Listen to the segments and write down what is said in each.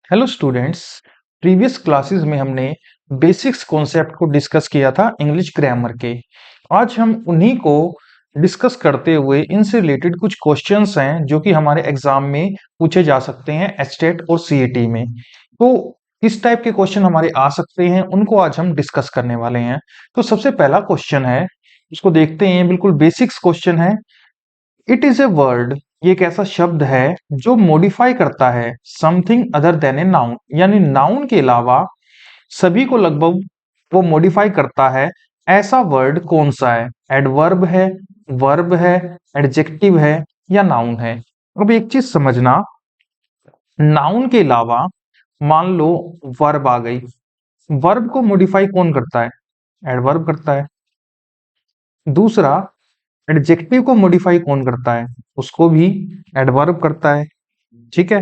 Hello students. Previous classes में हमने basics concept को डिस्कस किया था इंग्लिश ग्रामर के। आज हम उन्हीं को डिस्कस करते हुए इनसे रिलेटेड कुछ क्वेश्चंस हैं जो कि हमारे एग्जाम में पूछे जा सकते हैं एचटेट और सीईटी में। तो किस टाइप के क्वेश्चन हमारे आ सकते हैं उनको आज हम डिस्कस करने वाले हैं। तो सबसे पहला क्वेश्चन है, उसको देखते हैं। बिल्कुल बेसिक्स क्वेश्चन है। इट इज ए वर्ड, ये एक ऐसा शब्द है जो मॉडिफाई करता है something other than a noun, यानी नाउन के अलावा सभी को लगभग वो मॉडिफाई करता है। ऐसा वर्ड कौन सा है? एडवर्ब है, वर्ब है, एडजेक्टिव है या नाउन है? अब एक चीज समझना, नाउन के अलावा मान लो वर्ब आ गई। वर्ब को मॉडिफाई कौन करता है? एडवर्ब करता है। दूसरा, एडजेक्टिव को मॉडिफाई कौन करता है? उसको भी एडवर्ब करता है। ठीक है।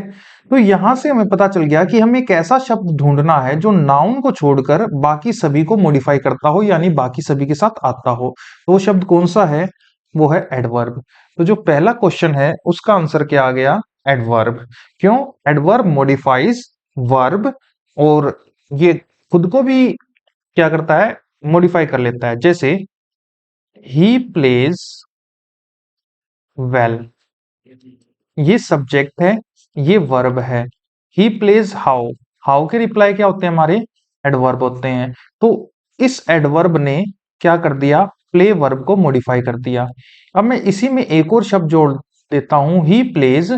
तो यहां से हमें पता चल गया कि हमें एक ऐसा शब्द ढूंढना है जो नाउन को छोड़कर बाकी सभी को मॉडिफाई करता हो, यानी बाकी सभी के साथ आता हो। तो वो शब्द कौन सा है? वो है एडवर्ब। तो जो पहला क्वेश्चन है उसका आंसर क्या आ गया? एडवर्ब। क्यों? एडवर्ब मॉडिफाइज वर्ब, और ये खुद को भी क्या करता है? मॉडिफाई कर लेता है। जैसे ही प्लेज वेल, ये सब्जेक्ट है, ये वर्ब है। ही प्लेज हाउ, हाउ के रिप्लाई क्या होते हैं? हमारे एडवर्ब होते हैं। तो इस एडवर्ब ने क्या कर दिया? प्ले वर्ब को मॉडिफाई कर दिया। अब मैं इसी में एक और शब्द जोड़ देता हूं, ही प्लेज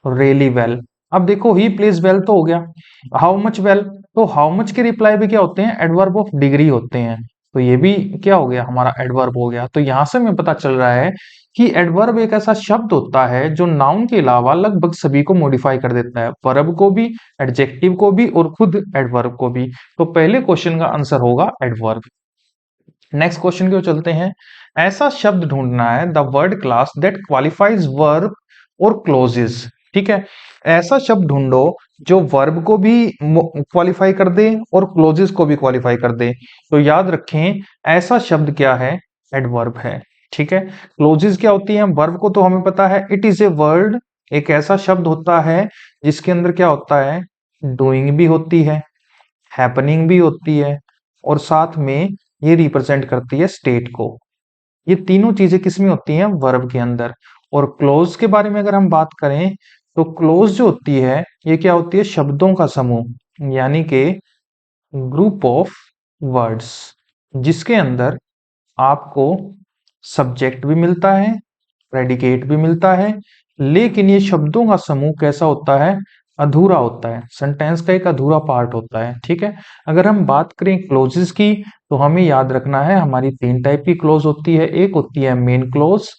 रियली वेल। अब देखो, ही प्लेज वेल तो हो गया। हाउ मच वेल, तो हाउ मच के रिप्लाई भी क्या होते हैं? एडवर्ब ऑफ डिग्री होते हैं। तो ये भी क्या हो गया? हमारा एडवर्ब हो गया। तो यहां से हमें पता चल रहा है कि एडवर्ब एक ऐसा शब्द होता है जो नाउन के अलावा लगभग सभी को मॉडिफाई कर देता है, वर्ब को भी, एडजेक्टिव को भी और खुद एडवर्ब को भी। तो पहले क्वेश्चन का आंसर होगा एडवर्ब। नेक्स्ट क्वेश्चन की ओर चलते हैं। ऐसा शब्द ढूंढना है, the word class that qualifies verb और क्लोजेस। ठीक है। ऐसा शब्द ढूंढो जो वर्ब को भी क्वालिफाई कर दे और क्लोजेस को भी क्वालिफाई कर दे। तो याद रखें, ऐसा शब्द क्या है? एडवर्ब है। ठीक है। क्लोजेस क्या होती है? वर्ब को तो हमें पता है, इट इज ए वर्ड, एक ऐसा शब्द होता है जिसके अंदर क्या होता है? डूइंग भी होती है, हैपनिंग भी होती है, और साथ में ये रिप्रेजेंट करती है स्टेट को। ये तीनों चीजें किसमें होती हैं? वर्ब के अंदर। और क्लोज के बारे में अगर हम बात करें तो क्लोज जो होती है ये क्या होती है? शब्दों का समूह, यानी कि ग्रुप ऑफ वर्ड्स, जिसके अंदर आपको सब्जेक्ट भी मिलता है, प्रेडिकेट भी मिलता है, लेकिन ये शब्दों का समूह कैसा होता है? अधूरा होता है, सेंटेंस का एक अधूरा पार्ट होता है। ठीक है। अगर हम बात करें क्लोजेस की, तो हमें याद रखना है हमारी तीन टाइप की क्लोज होती है। एक होती है मेन क्लोज,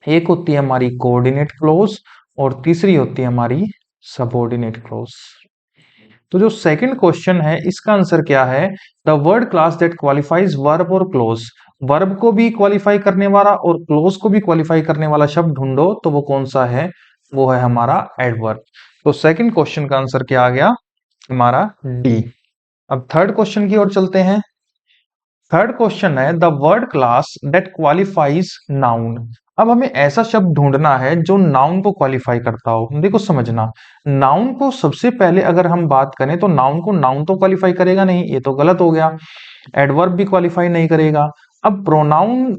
एक होती है हमारी कोऑर्डिनेट क्लोज, और तीसरी होती है हमारी सबऑर्डिनेट क्लोज। तो जो सेकंड क्वेश्चन है इसका आंसर क्या है? The word class that qualifies verb और क्लोज, वर्ब को भी क्वालिफाई करने वाला और क्लोज को भी क्वालिफाई करने वाला शब्द ढूंढो, तो वो कौन सा है? वो है हमारा एडवर्ब। तो सेकंड क्वेश्चन का आंसर क्या आ गया? हमारा डी। अब थर्ड क्वेश्चन की ओर चलते हैं। थर्ड क्वेश्चन है, the word class that qualifies noun. अब हमें ऐसा शब्द ढूंढना है जो नाउन को क्वालिफाई करता हो। देखो समझना, नाउन को सबसे पहले अगर हम बात करें तो नाउन को नाउन तो क्वालिफाई करेगा नहीं, ये तो गलत हो गया। एडवर्ब भी क्वालिफाई नहीं करेगा। अब प्रोनाउन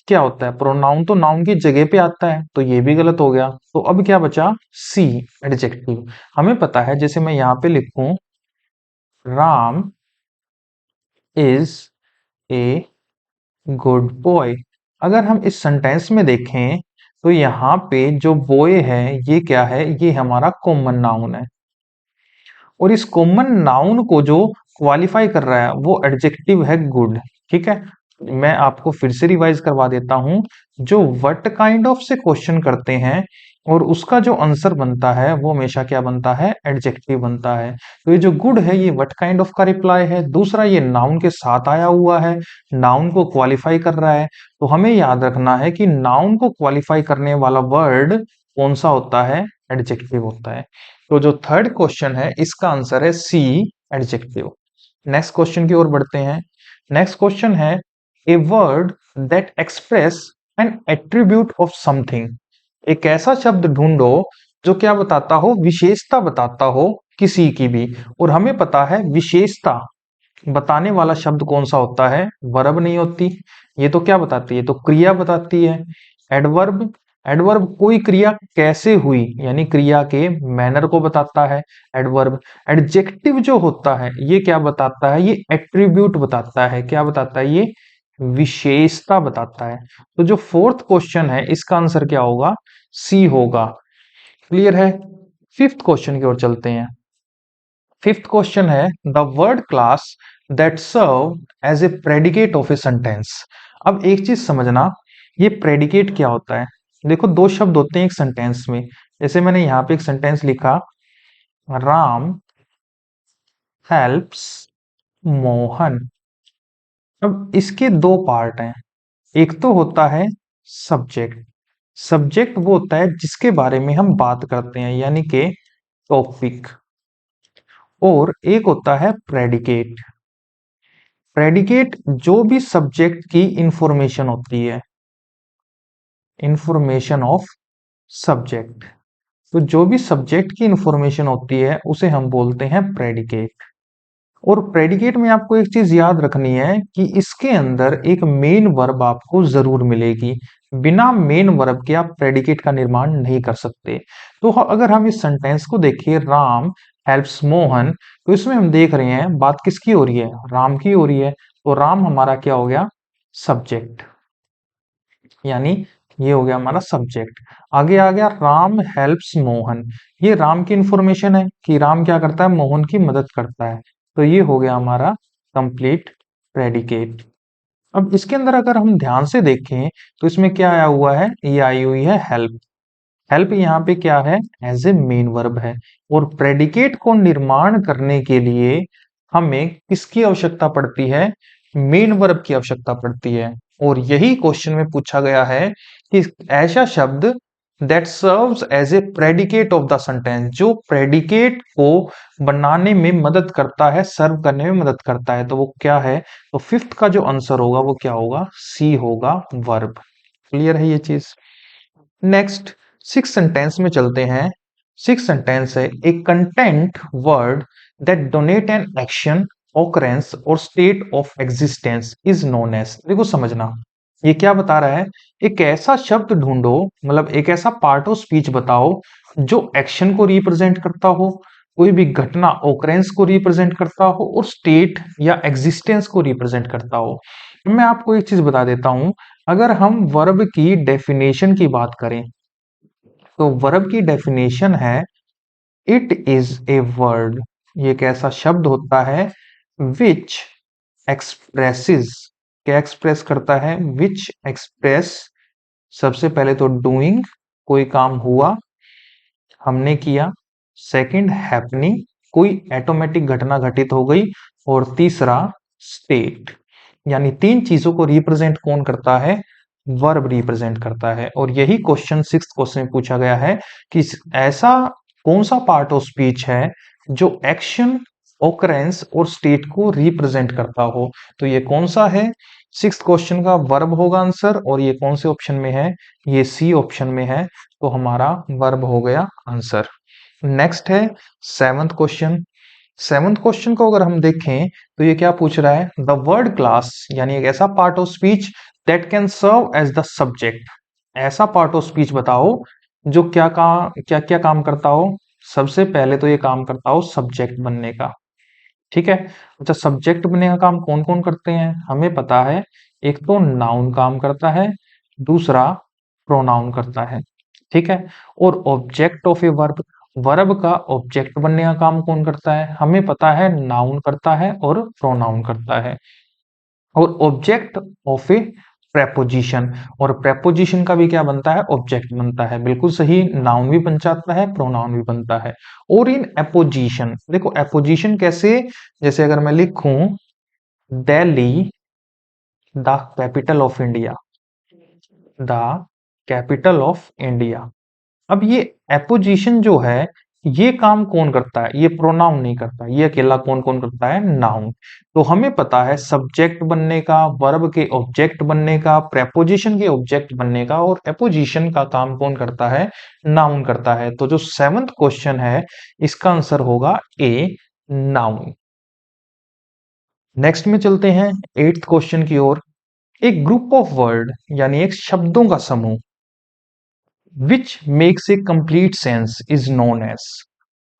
क्या होता है? प्रोनाउन तो नाउन की जगह पे आता है, तो ये भी गलत हो गया। तो अब क्या बचा? सी, एडजेक्टिव। हमें पता है, जैसे मैं यहां पे लिखूं, Ram is a good boy. अगर हम इस सेंटेंस में देखें तो यहाँ पे जो बॉय है ये क्या है? ये हमारा कॉमन नाउन है, और इस कॉमन नाउन को जो क्वालिफाई कर रहा है वो एडजेक्टिव है गुड। ठीक है। मैं आपको फिर से रिवाइज करवा देता हूं। जो व्हाट काइंड ऑफ से क्वेश्चन करते हैं और उसका जो आंसर बनता है वो हमेशा क्या बनता है? एडजेक्टिव बनता है। तो ये जो गुड है ये व्हाट काइंड ऑफ का रिप्लाई है। दूसरा, ये नाउन के साथ आया हुआ है, नाउन को क्वालिफाई कर रहा है। तो हमें याद रखना है कि नाउन को क्वालिफाई करने वाला वर्ड कौन सा होता है? एडजेक्टिव होता है। तो जो थर्ड क्वेश्चन है इसका आंसर है सी, एडजेक्टिव। नेक्स्ट क्वेश्चन की ओर बढ़ते हैं। नेक्स्ट क्वेश्चन है, a word that express an attribute of something. एक ऐसा शब्द ढूंढो जो क्या बताता हो? विशेषता बताता हो किसी की भी। और हमें पता है विशेषता बताने वाला शब्द कौन सा होता है, वर्ब नहीं होती। ये तो क्या बताती है, तो क्रिया बताती है। एडवर्ब, एडवर्ब कोई क्रिया कैसे हुई यानी क्रिया के मैनर को बताता है एडवर्ब। एडजेक्टिव जो होता है ये क्या बताता है, ये एट्रीब्यूट बताता है। क्या बताता है, ये विशेषता बताता है। तो जो फोर्थ क्वेश्चन है इसका आंसर क्या होगा, सी होगा। क्लियर है। फिफ्थ क्वेश्चन की ओर चलते हैं। फिफ्थ क्वेश्चन है the word class that serve as a predicate of a sentence. अब एक चीज समझना, ये प्रेडिकेट क्या होता है। देखो दो शब्द होते हैं एक सेंटेंस में, जैसे मैंने यहां पे एक सेंटेंस लिखा, राम हेल्प्स मोहन। अब इसके दो पार्ट हैं, एक तो होता है सब्जेक्ट। सब्जेक्ट वो होता है जिसके बारे में हम बात करते हैं यानी कि टॉपिक। और एक होता है प्रेडिकेट। प्रेडिकेट जो भी सब्जेक्ट की इंफॉर्मेशन होती है, इंफॉर्मेशन ऑफ सब्जेक्ट। तो जो भी सब्जेक्ट की इंफॉर्मेशन होती है उसे हम बोलते हैं प्रेडिकेट। और प्रेडिकेट में आपको एक चीज याद रखनी है कि इसके अंदर एक मेन वर्ब आपको जरूर मिलेगी। बिना मेन वर्ब के आप प्रेडिकेट का निर्माण नहीं कर सकते। तो अगर हम इस सेंटेंस को देखिए, राम हेल्प्स मोहन, तो इसमें हम देख रहे हैं बात किसकी हो रही है, राम की हो रही है। तो राम हमारा क्या हो गया, सब्जेक्ट, यानी ये हो गया हमारा सब्जेक्ट। आगे आ गया राम हेल्प्स मोहन, ये राम की इंफॉर्मेशन है कि राम क्या करता है, मोहन की मदद करता है। तो ये हो गया हमारा कंप्लीट प्रेडिकेट। अब इसके अंदर अगर हम ध्यान से देखें तो इसमें क्या आया हुआ है, ये आई हुई है हेल्प। हेल्प यहाँ पे क्या है, एज ए मेन वर्ब है। और प्रेडिकेट को निर्माण करने के लिए हमें किसकी आवश्यकता पड़ती है, मेन वर्ब की आवश्यकता पड़ती है। और यही क्वेश्चन में पूछा गया है कि ऐसा शब्द that serves as a predicate of the sentence, जो प्रेडिकेट को बनाने में मदद करता है, सर्व करने में मदद करता है, तो वो क्या है। तो फिफ्थ का जो आंसर होगा वो क्या होगा, सी होगा, वर्ब। क्लियर है ये चीज। नेक्स्ट सिक्स सेंटेंस में चलते हैं। सिक्स सेंटेंस है a content word that denote an action occurrence और state of existence is known as. देखो समझना, ये क्या बता रहा है, एक ऐसा शब्द ढूंढो, मतलब एक ऐसा पार्ट ऑफ स्पीच बताओ जो एक्शन को रिप्रेजेंट करता हो, कोई भी घटना ऑकरेंस को रिप्रेजेंट करता हो और स्टेट या एग्जिस्टेंस को रिप्रेजेंट करता हो। मैं आपको एक चीज बता देता हूं, अगर हम वर्ब की डेफिनेशन की बात करें तो वर्ब की डेफिनेशन है इट इज ए वर्ड, ये एक ऐसा शब्द होता है विच एक्सप्रेसेस, क्या एक्सप्रेस करता है, विच एक्सप्रेस, सबसे पहले तो डूइंग, कोई काम हुआ, हमने किया। सेकंड हैपनिंग, कोई ऑटोमेटिक घटना घटित हो गई। और तीसरा स्टेट, यानी तीन चीजों को रिप्रेजेंट कौन करता है, वर्ब रिप्रेजेंट करता है। और यही क्वेश्चन सिक्स क्वेश्चन में पूछा गया है कि ऐसा कौन सा पार्ट ऑफ स्पीच है जो एक्शन ऑकरेंस और स्टेट को रिप्रेजेंट करता हो। तो ये कौन सा है, सिक्स क्वेश्चन का वर्ब होगा आंसर। और ये कौन से ऑप्शन में है, ये सी ऑप्शन में है। तो हमारा वर्ब हो गया आंसर। नेक्स्ट है सेवंथ क्वेश्चन। सेवंथ क्वेश्चन को अगर हम देखें तो ये क्या पूछ रहा है, द वर्ड क्लास, यानी एक ऐसा part of speech that can serve as the subject. ऐसा पार्ट ऑफ स्पीच बताओ जो क्या क्या काम करता हो। सबसे पहले तो ये काम करता हो सब्जेक्ट बनने का, ठीक है। अच्छा, सब्जेक्ट बनने का काम कौन कौन करते हैं, हमें पता है, एक तो नाउन काम करता है, दूसरा प्रोनाउन करता है, ठीक है। और object of a verb, verb का ऑब्जेक्ट बनने का काम कौन करता है, हमें पता है नाउन करता है और प्रोनाउन करता है। और ऑब्जेक्ट ऑफ ए प्रेपोजिशन, और प्रेपोजिशन का भी क्या बनता है, ऑब्जेक्ट बनता है। बिल्कुल सही, नाउन भी बन जाता है, प्रोनाउन भी बनता है। और इन एपोजिशन, देखो एपोजिशन कैसे, जैसे अगर मैं लिखूं Delhi the capital of India, the capital of India. अब ये एपोजिशन जो है ये काम कौन करता है? ये प्रोनाउन नहीं करता, ये अकेला कौन कौन करता है? नाउन। तो हमें पता है सब्जेक्ट बनने का, वर्ब के ऑब्जेक्ट बनने का, प्रेपोजिशन के ऑब्जेक्ट बनने का, और एपोजिशन का काम कौन करता है? नाउन करता है। तो जो 7th क्वेश्चन है इसका आंसर होगा ए, नाउन। नेक्स्ट में चलते हैं 8th क्वेश्चन की ओर। एक ग्रुप ऑफ वर्ड यानी एक शब्दों का समूह which makes a complete sense is known as.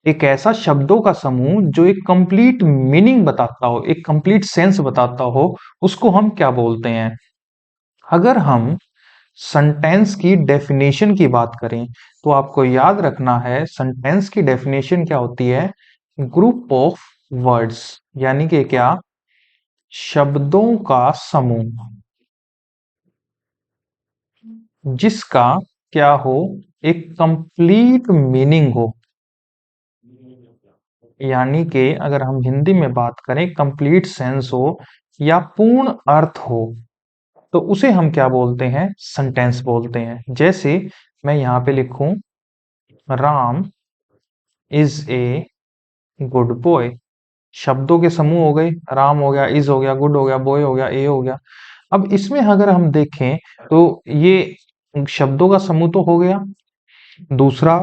एक ऐसा शब्दों का समूह जो एक कंप्लीट मीनिंग बताता हो, एक कंप्लीट सेंस बताता हो, उसको हम क्या बोलते हैं? अगर हम सेंटेंस की डेफिनेशन की बात करें तो आपको याद रखना है सेंटेंस की डेफिनेशन क्या होती है? ग्रुप ऑफ वर्ड्स यानी कि क्या? शब्दों का समूह जिसका क्या हो? एक कंप्लीट मीनिंग हो, यानी कि अगर हम हिंदी में बात करें कंप्लीट सेंस हो या पूर्ण अर्थ हो, तो उसे हम क्या बोलते हैं? सेंटेंस बोलते हैं। जैसे मैं यहां पे लिखूं Ram is a good boy. शब्दों के समूह हो गए, राम हो गया, इज हो गया, गुड हो गया, बॉय हो गया, ए हो गया। अब इसमें अगर हम देखें तो ये शब्दों का समूह तो हो गया, दूसरा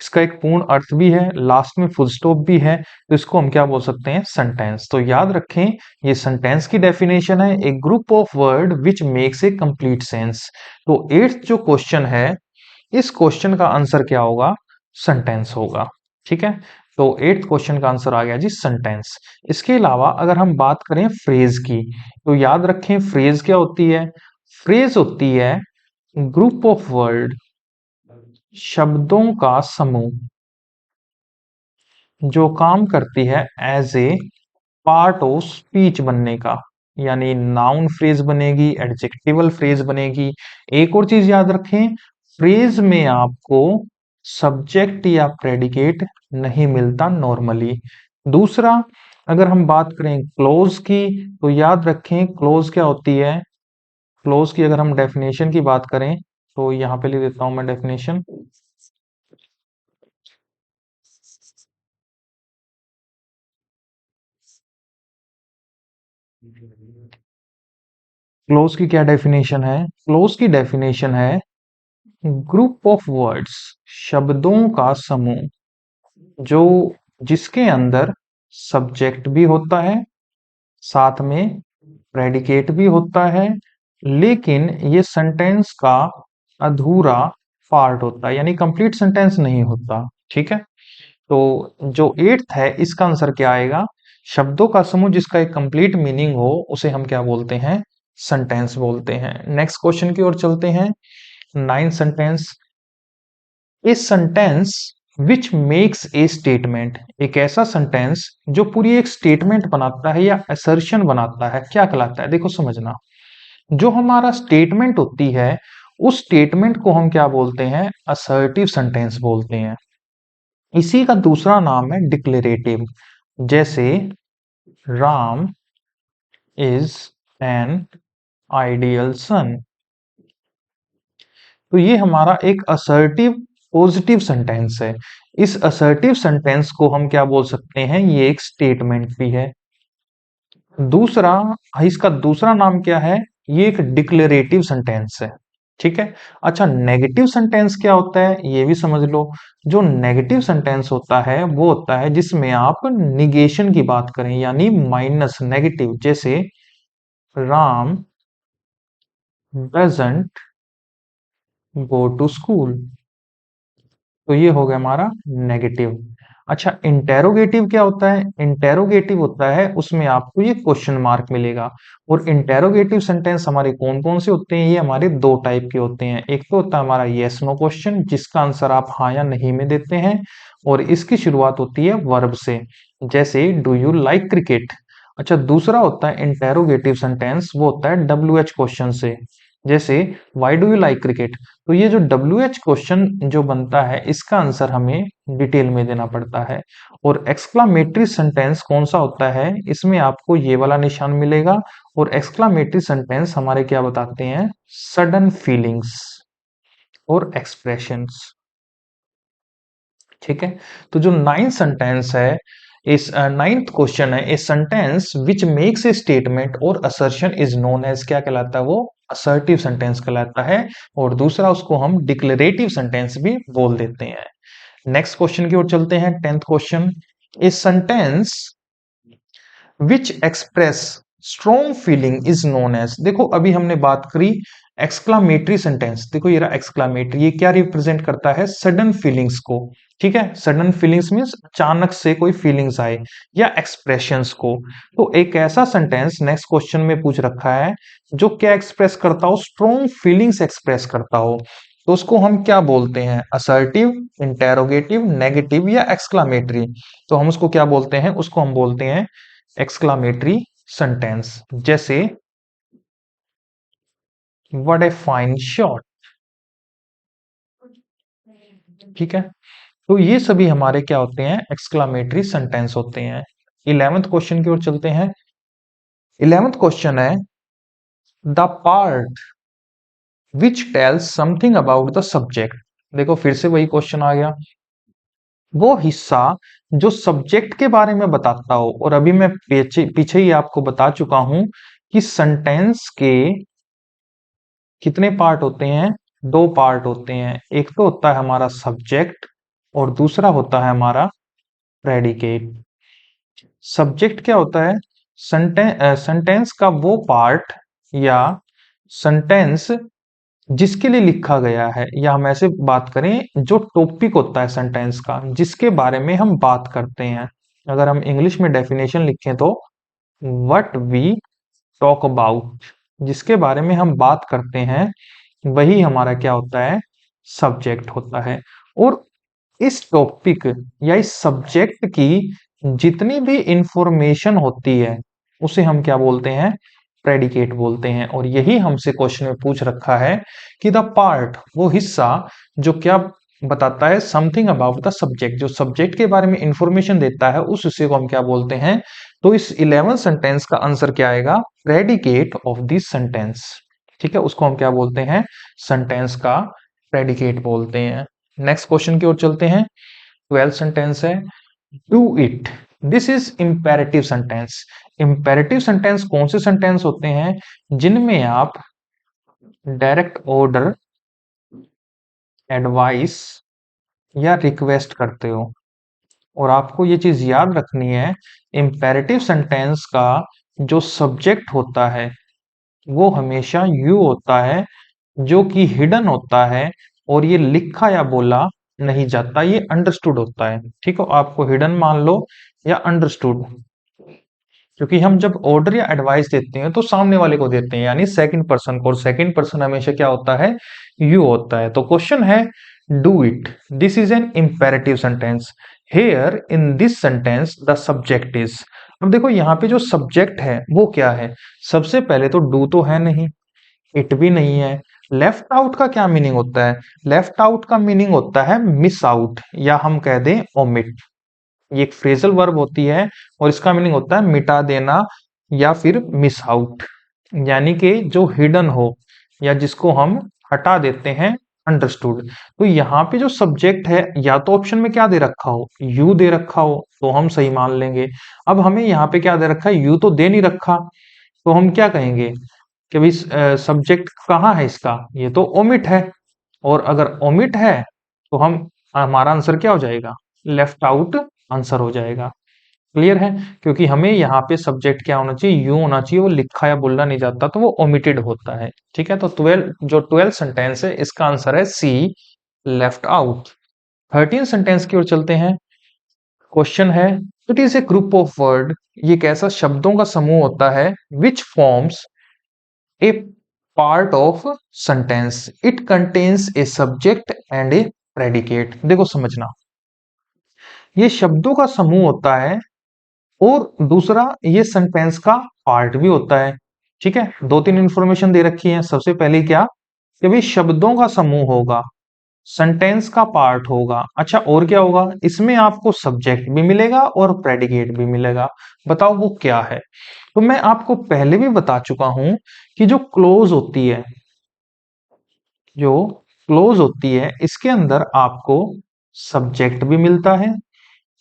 इसका एक पूर्ण अर्थ भी है, लास्ट में फुल स्टॉप भी है, तो इसको हम क्या बोल सकते हैं? सेंटेंस। तो याद रखें ये सेंटेंस की डेफिनेशन है, एक group of word which makes a complete sense. तो 8th जो क्वेश्चन है इस क्वेश्चन का आंसर क्या होगा? सेंटेंस होगा। ठीक है, तो 8th क्वेश्चन का आंसर आ गया जी सेंटेंस। इसके अलावा अगर हम बात करें फ्रेज की तो याद रखें फ्रेज क्या होती है? फ्रेज होती है ग्रुप ऑफ वर्ड, शब्दों का समूह जो काम करती है as a part of speech बनने का, यानी नाउन फ्रेज बनेगी, एडजेक्टिवल फ्रेज बनेगी। एक और चीज याद रखें, फ्रेज में आपको सब्जेक्ट या प्रेडिकेट नहीं मिलता नॉर्मली। दूसरा अगर हम बात करें क्लोज की तो याद रखें क्लोज क्या होती है? क्लोज की अगर हम डेफिनेशन की बात करें तो यहां पे लिख देता हूं मैं डेफिनेशन। क्लोज की क्या डेफिनेशन है? क्लोज की डेफिनेशन है ग्रुप ऑफ वर्ड्स, शब्दों का समूह जो जिसके अंदर सब्जेक्ट भी होता है, साथ में प्रेडिकेट भी होता है, लेकिन ये सेंटेंस का अधूरा पार्ट होता है, यानी कंप्लीट सेंटेंस नहीं होता। ठीक है, तो जो 8th है इसका आंसर क्या आएगा? शब्दों का समूह जिसका एक कंप्लीट मीनिंग हो उसे हम क्या बोलते हैं? सेंटेंस बोलते हैं। नेक्स्ट क्वेश्चन की ओर चलते हैं। 9th सेंटेंस, ए सेंटेंस विच मेक्स ए स्टेटमेंट। एक ऐसा सेंटेंस जो पूरी एक स्टेटमेंट बनाता है या असर्शन बनाता है, क्या कहलाता है? देखो समझना, जो हमारा स्टेटमेंट होती है उस स्टेटमेंट को हम क्या बोलते हैं? असर्टिव सेंटेंस बोलते हैं। इसी का दूसरा नाम है डिक्लेरेटिव। जैसे राम इज एन आइडियल सन, तो ये हमारा एक असर्टिव पॉजिटिव सेंटेंस है। इस असर्टिव सेंटेंस को हम क्या बोल सकते हैं? ये एक स्टेटमेंट भी है। दूसरा, इसका दूसरा नाम क्या है? ये एक डिक्लेरेटिव सेंटेंस है। ठीक है, अच्छा नेगेटिव सेंटेंस क्या होता है ये भी समझ लो। जो नेगेटिव सेंटेंस होता है वो होता है जिसमें आप निगेशन की बात करें, यानी माइनस नेगेटिव। जैसे Ram doesn't go to school, तो ये हो गया हमारा नेगेटिव। अच्छा इंटेरोगेटिव क्या होता है? इंटेरोगेटिव होता है उसमें आपको ये क्वेश्चन मार्क मिलेगा। और इंटेरोगेटिव सेंटेंस हमारे कौन कौन से होते हैं? ये हमारे दो टाइप के होते हैं। एक तो होता है हमारा यस नो क्वेश्चन जिसका आंसर आप हाँ या नहीं में देते हैं, और इसकी शुरुआत होती है वर्ब से, जैसे डू यू लाइक क्रिकेट। अच्छा दूसरा होता है इंटेरोगेटिव सेंटेंस, वो होता है डब्ल्यू एच क्वेश्चन से, जैसे why do you like cricket. तो ये जो डब्ल्यू एच क्वेश्चन जो बनता है इसका आंसर हमें डिटेल में देना पड़ता है। और एक्सक्लामेटरी सेंटेंस कौन सा होता है? इसमें आपको ये वाला निशान मिलेगा। और एक्सक्लामेटरी सेंटेंस हमारे क्या बताते हैं? सडन फीलिंग्स और एक्सप्रेशंस। ठीक है। तो जो नाइन्थ सेंटेंस है, इस नाइन्थ क्वेश्चन है, ए सेंटेंस विच मेक्स ए स्टेटमेंट और असर्शन इज नोन एज, क्या कहलाता है वो? असर्टिव सेंटेंस कहलाता है। और दूसरा उसको हम डिक्लेरेटिव सेंटेंस भी बोल देते हैं। नेक्स्ट क्वेश्चन की ओर चलते हैं, tenth question. A sentence which express strong feeling is known as. देखो अभी हमने बात करी एक्सक्लामेटरी सेंटेंस, देखो ये रहा एक्सक्लामेटरी, ये क्या रिप्रेजेंट करता है? सडन फीलिंग्स को। ठीक है, सडन फीलिंग्स मीन्स अचानक से कोई फीलिंग्स आए या एक्सप्रेशंस को। तो एक ऐसा सेंटेंस नेक्स्ट क्वेश्चन में पूछ रखा है जो क्या एक्सप्रेस करता हो? स्ट्रॉन्ग फीलिंग्स एक्सप्रेस करता हो। तो उसको हम क्या बोलते हैं? असर्टिव, इंटेरोगेटिव, नेगेटिव या एक्सक्लामेटरी। तो हम उसको क्या बोलते हैं? उसको हम बोलते हैं एक्सक्लामेटरी सेंटेंस। जैसे व्हाट ए फाइन शॉट। ठीक है, तो ये सभी हमारे क्या होते हैं? एक्सक्लामेटरी सेंटेंस होते हैं। 11th क्वेश्चन की ओर चलते हैं। 11th क्वेश्चन है the part which tells something about the subject. देखो फिर से वही क्वेश्चन आ गया, वो हिस्सा जो सब्जेक्ट के बारे में बताता हो। और अभी मैं पीछे पीछे ही आपको बता चुका हूं कि सेंटेंस के कितने पार्ट होते हैं? दो पार्ट होते हैं। एक तो होता है हमारा सब्जेक्ट और दूसरा होता है हमारा प्रेडिकेट। सब्जेक्ट क्या होता है? सेंटेंस का वो पार्ट या सेंटेंस जिसके लिए लिखा गया है, या हम ऐसे बात करें जो टॉपिक होता है सेंटेंस का, जिसके बारे में हम बात करते हैं। अगर हम इंग्लिश में डेफिनेशन लिखें तो व्हाट वी टॉक अबाउट, जिसके बारे में हम बात करते हैं, वही हमारा क्या होता है? सब्जेक्ट होता है। और इस टॉपिक या इस सब्जेक्ट की जितनी भी इंफॉर्मेशन होती है उसे हम क्या बोलते हैं? प्रेडिकेट बोलते हैं। और यही हमसे क्वेश्चन में पूछ रखा है कि द पार्ट, वो हिस्सा जो क्या बताता है? समथिंग अबाउट द सब्जेक्ट, जो सब्जेक्ट के बारे में इंफॉर्मेशन देता है, उस हिस्से को हम क्या बोलते हैं? तो इस 11 सेंटेंस का आंसर क्या आएगा? Predicate of this sentence. ठीक है, उसको हम क्या बोलते हैं? सेंटेंस का प्रेडिकेट बोलते हैं। नेक्स्ट क्वेश्चन की ओर चलते हैं। 12 सेंटेंस है do it, this is imperative sentence. Imperative sentence कौन से सेंटेंस होते हैं? जिनमें आप डायरेक्ट ऑर्डर, एडवाइस या रिक्वेस्ट करते हो। और आपको ये चीज याद रखनी है, इंपेरेटिव सेंटेंस का जो सब्जेक्ट होता है वो हमेशा यू होता है, जो कि हिडन होता है। और ये लिखा या बोला नहीं जाता, ये अंडरस्टूड होता है। ठीक है, आपको हिडन मान लो या अंडरस्टूड, क्योंकि हम जब ऑर्डर या एडवाइस देते हैं तो सामने वाले को देते हैं, यानी सेकंड पर्सन को। और सेकंड पर्सन हमेशा क्या होता है? यू होता है। तो क्वेश्चन है do it, this is an imperative sentence. Here in this sentence the subject is. अब देखो यहाँ पे जो सब्जेक्ट है वो क्या है? सबसे पहले तो डू तो है नहीं, इट भी नहीं है। लेफ्ट आउट का क्या मीनिंग होता है? लेफ्ट आउट का मीनिंग होता है मिस आउट, या हम कह दें ओमिट। ये एक फ्रेजल वर्ब होती है और इसका मीनिंग होता है मिटा देना या फिर मिस आउट, यानी कि जो हिडन हो या जिसको हम हटा देते हैं, अंडरस्टूड। तो यहाँ पे जो सब्जेक्ट है, या तो ऑप्शन में क्या दे रखा हो? यू दे रखा हो, तो हम सही मान लेंगे। अब हमें यहाँ पे क्या दे रखा है? यू तो दे नहीं रखा, तो हम क्या कहेंगे कि भाई सब्जेक्ट कहाँ है इसका? ये तो ओमिट है। और अगर ओमिट है तो हम हमारा आंसर क्या हो जाएगा? लेफ्ट आउट आंसर हो जाएगा। क्लियर है? क्योंकि हमें यहाँ पे सब्जेक्ट क्या होना चाहिए? यू होना चाहिए। वो लिखा या बोलना नहीं जाता, तो वो ओमिटेड होता है। ठीक है, तो 12 सेंटेंस है, इसका आंसर है सी, लेफ्ट आउट। 13 सेंटेंस की ओर चलते हैं। क्वेश्चन है it is A group of word, ये एक ऐसा शब्दों का समूह होता है which forms a part of sentence, it contains a subject and A predicate. देखो समझना, ये शब्दों का समूह होता है और दूसरा ये सेंटेंस का पार्ट भी होता है। ठीक है, दो तीन इंफॉर्मेशन दे रखी है। सबसे पहले क्या कि भाई शब्दों का समूह होगा, सेंटेंस का पार्ट होगा। अच्छा, और क्या होगा? इसमें आपको सब्जेक्ट भी मिलेगा और प्रेडिकेट भी मिलेगा। बताओ वो क्या है? तो मैं आपको पहले भी बता चुका हूं कि जो क्लोज होती है, जो क्लोज होती है, इसके अंदर आपको सब्जेक्ट भी मिलता है,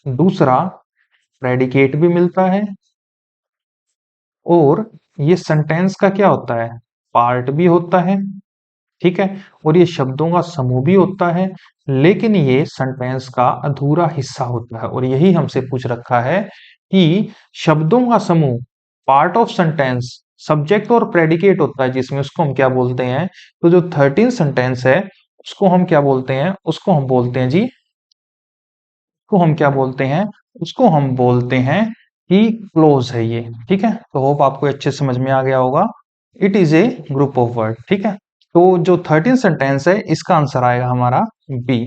दूसरा प्रेडिकेट भी मिलता है, और ये सेंटेंस का क्या होता है, पार्ट भी होता है। ठीक है, और ये शब्दों का समूह भी होता है, लेकिन ये सेंटेंस का अधूरा हिस्सा होता है। और यही हमसे पूछ रखा है कि शब्दों का समूह, पार्ट ऑफ सेंटेंस, सब्जेक्ट और प्रेडिकेट होता है जिसमें, उसको हम क्या बोलते हैं। तो जो 13 सेंटेंस है उसको हम क्या बोलते हैं, उसको हम बोलते हैं जी, को हम क्या बोलते हैं, उसको हम बोलते हैं कि क्लोज है ये। ठीक है, तो होप आपको अच्छे से समझ में आ गया होगा। It is A group of word. ठीक है, तो जो 13 सेंटेंस है इसका आंसर आएगा हमारा बी।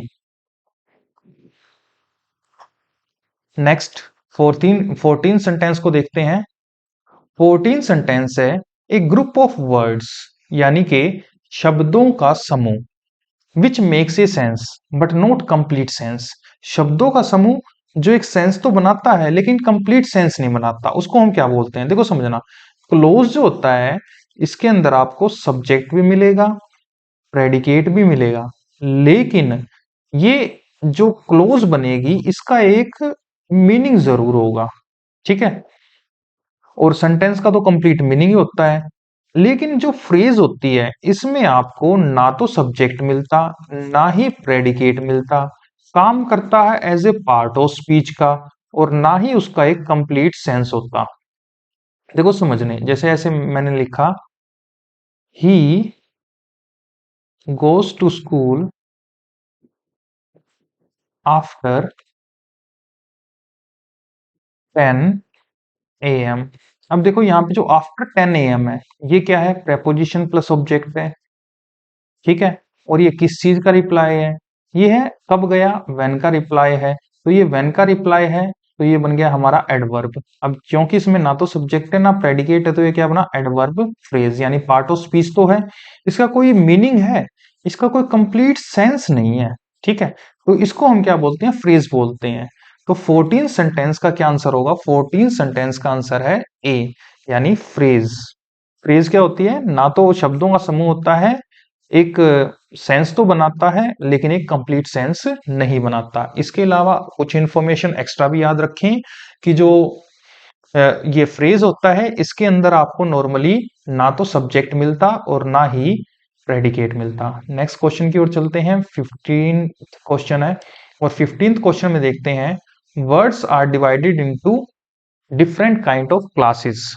नेक्स्ट 14 सेंटेंस को देखते हैं। 14 सेंटेंस है ए ग्रुप ऑफ वर्ड्स, यानी कि शब्दों का समूह, which makes a sense but not complete sense. शब्दों का समूह जो एक सेंस तो बनाता है लेकिन कंप्लीट सेंस नहीं बनाता, उसको हम क्या बोलते हैं। देखो समझना, क्लोज जो होता है इसके अंदर आपको सब्जेक्ट भी मिलेगा, प्रेडिकेट भी मिलेगा, लेकिन ये जो क्लोज बनेगी इसका एक मीनिंग जरूर होगा। ठीक है, और सेंटेंस का तो कंप्लीट मीनिंग ही होता है। लेकिन जो फ्रेज होती है इसमें आपको ना तो सब्जेक्ट मिलता, ना ही प्रेडिकेट मिलता, काम करता है as a part of speech का, और ना ही उसका एक कंप्लीट सेंस होता। देखो समझने, जैसे ऐसे मैंने लिखा, he goes to school after 10 AM। अब देखो यहाँ पे जो आफ्टर 10 AM है, ये क्या है, प्रेपोजिशन प्लस ऑब्जेक्ट है। ठीक है, और ये किस चीज का रिप्लाई है, ये है कब गया, व्हेन का रिप्लाई है। तो ये व्हेन का रिप्लाई है, तो ये बन गया हमारा एडवर्ब। अब क्योंकि इसमें ना तो सब्जेक्ट है ना प्रेडिकेट है, तो ये क्या बना, एडवर्ब फ्रेज, यानी पार्ट ऑफ स्पीच तो है, इसका कोई मीनिंग है, इसका कोई कंप्लीट सेंस नहीं है। ठीक है, तो इसको हम क्या बोलते हैं, फ्रेज बोलते हैं। तो 14 सेंटेंस का क्या आंसर होगा, 14 सेंटेंस का आंसर है ए, यानी फ्रेज। फ्रेज क्या होती है, ना तो शब्दों का समूह होता है, एक सेंस तो बनाता है लेकिन एक कंप्लीट सेंस नहीं बनाता। इसके अलावा कुछ इंफॉर्मेशन एक्स्ट्रा भी याद रखें कि जो ये फ्रेज होता है इसके अंदर आपको नॉर्मली ना तो सब्जेक्ट मिलता और ना ही प्रेडिकेट मिलता। नेक्स्ट क्वेश्चन की ओर चलते हैं, 15 क्वेश्चन है, और 15th क्वेश्चन में देखते हैं, words are divided into different kind of classes.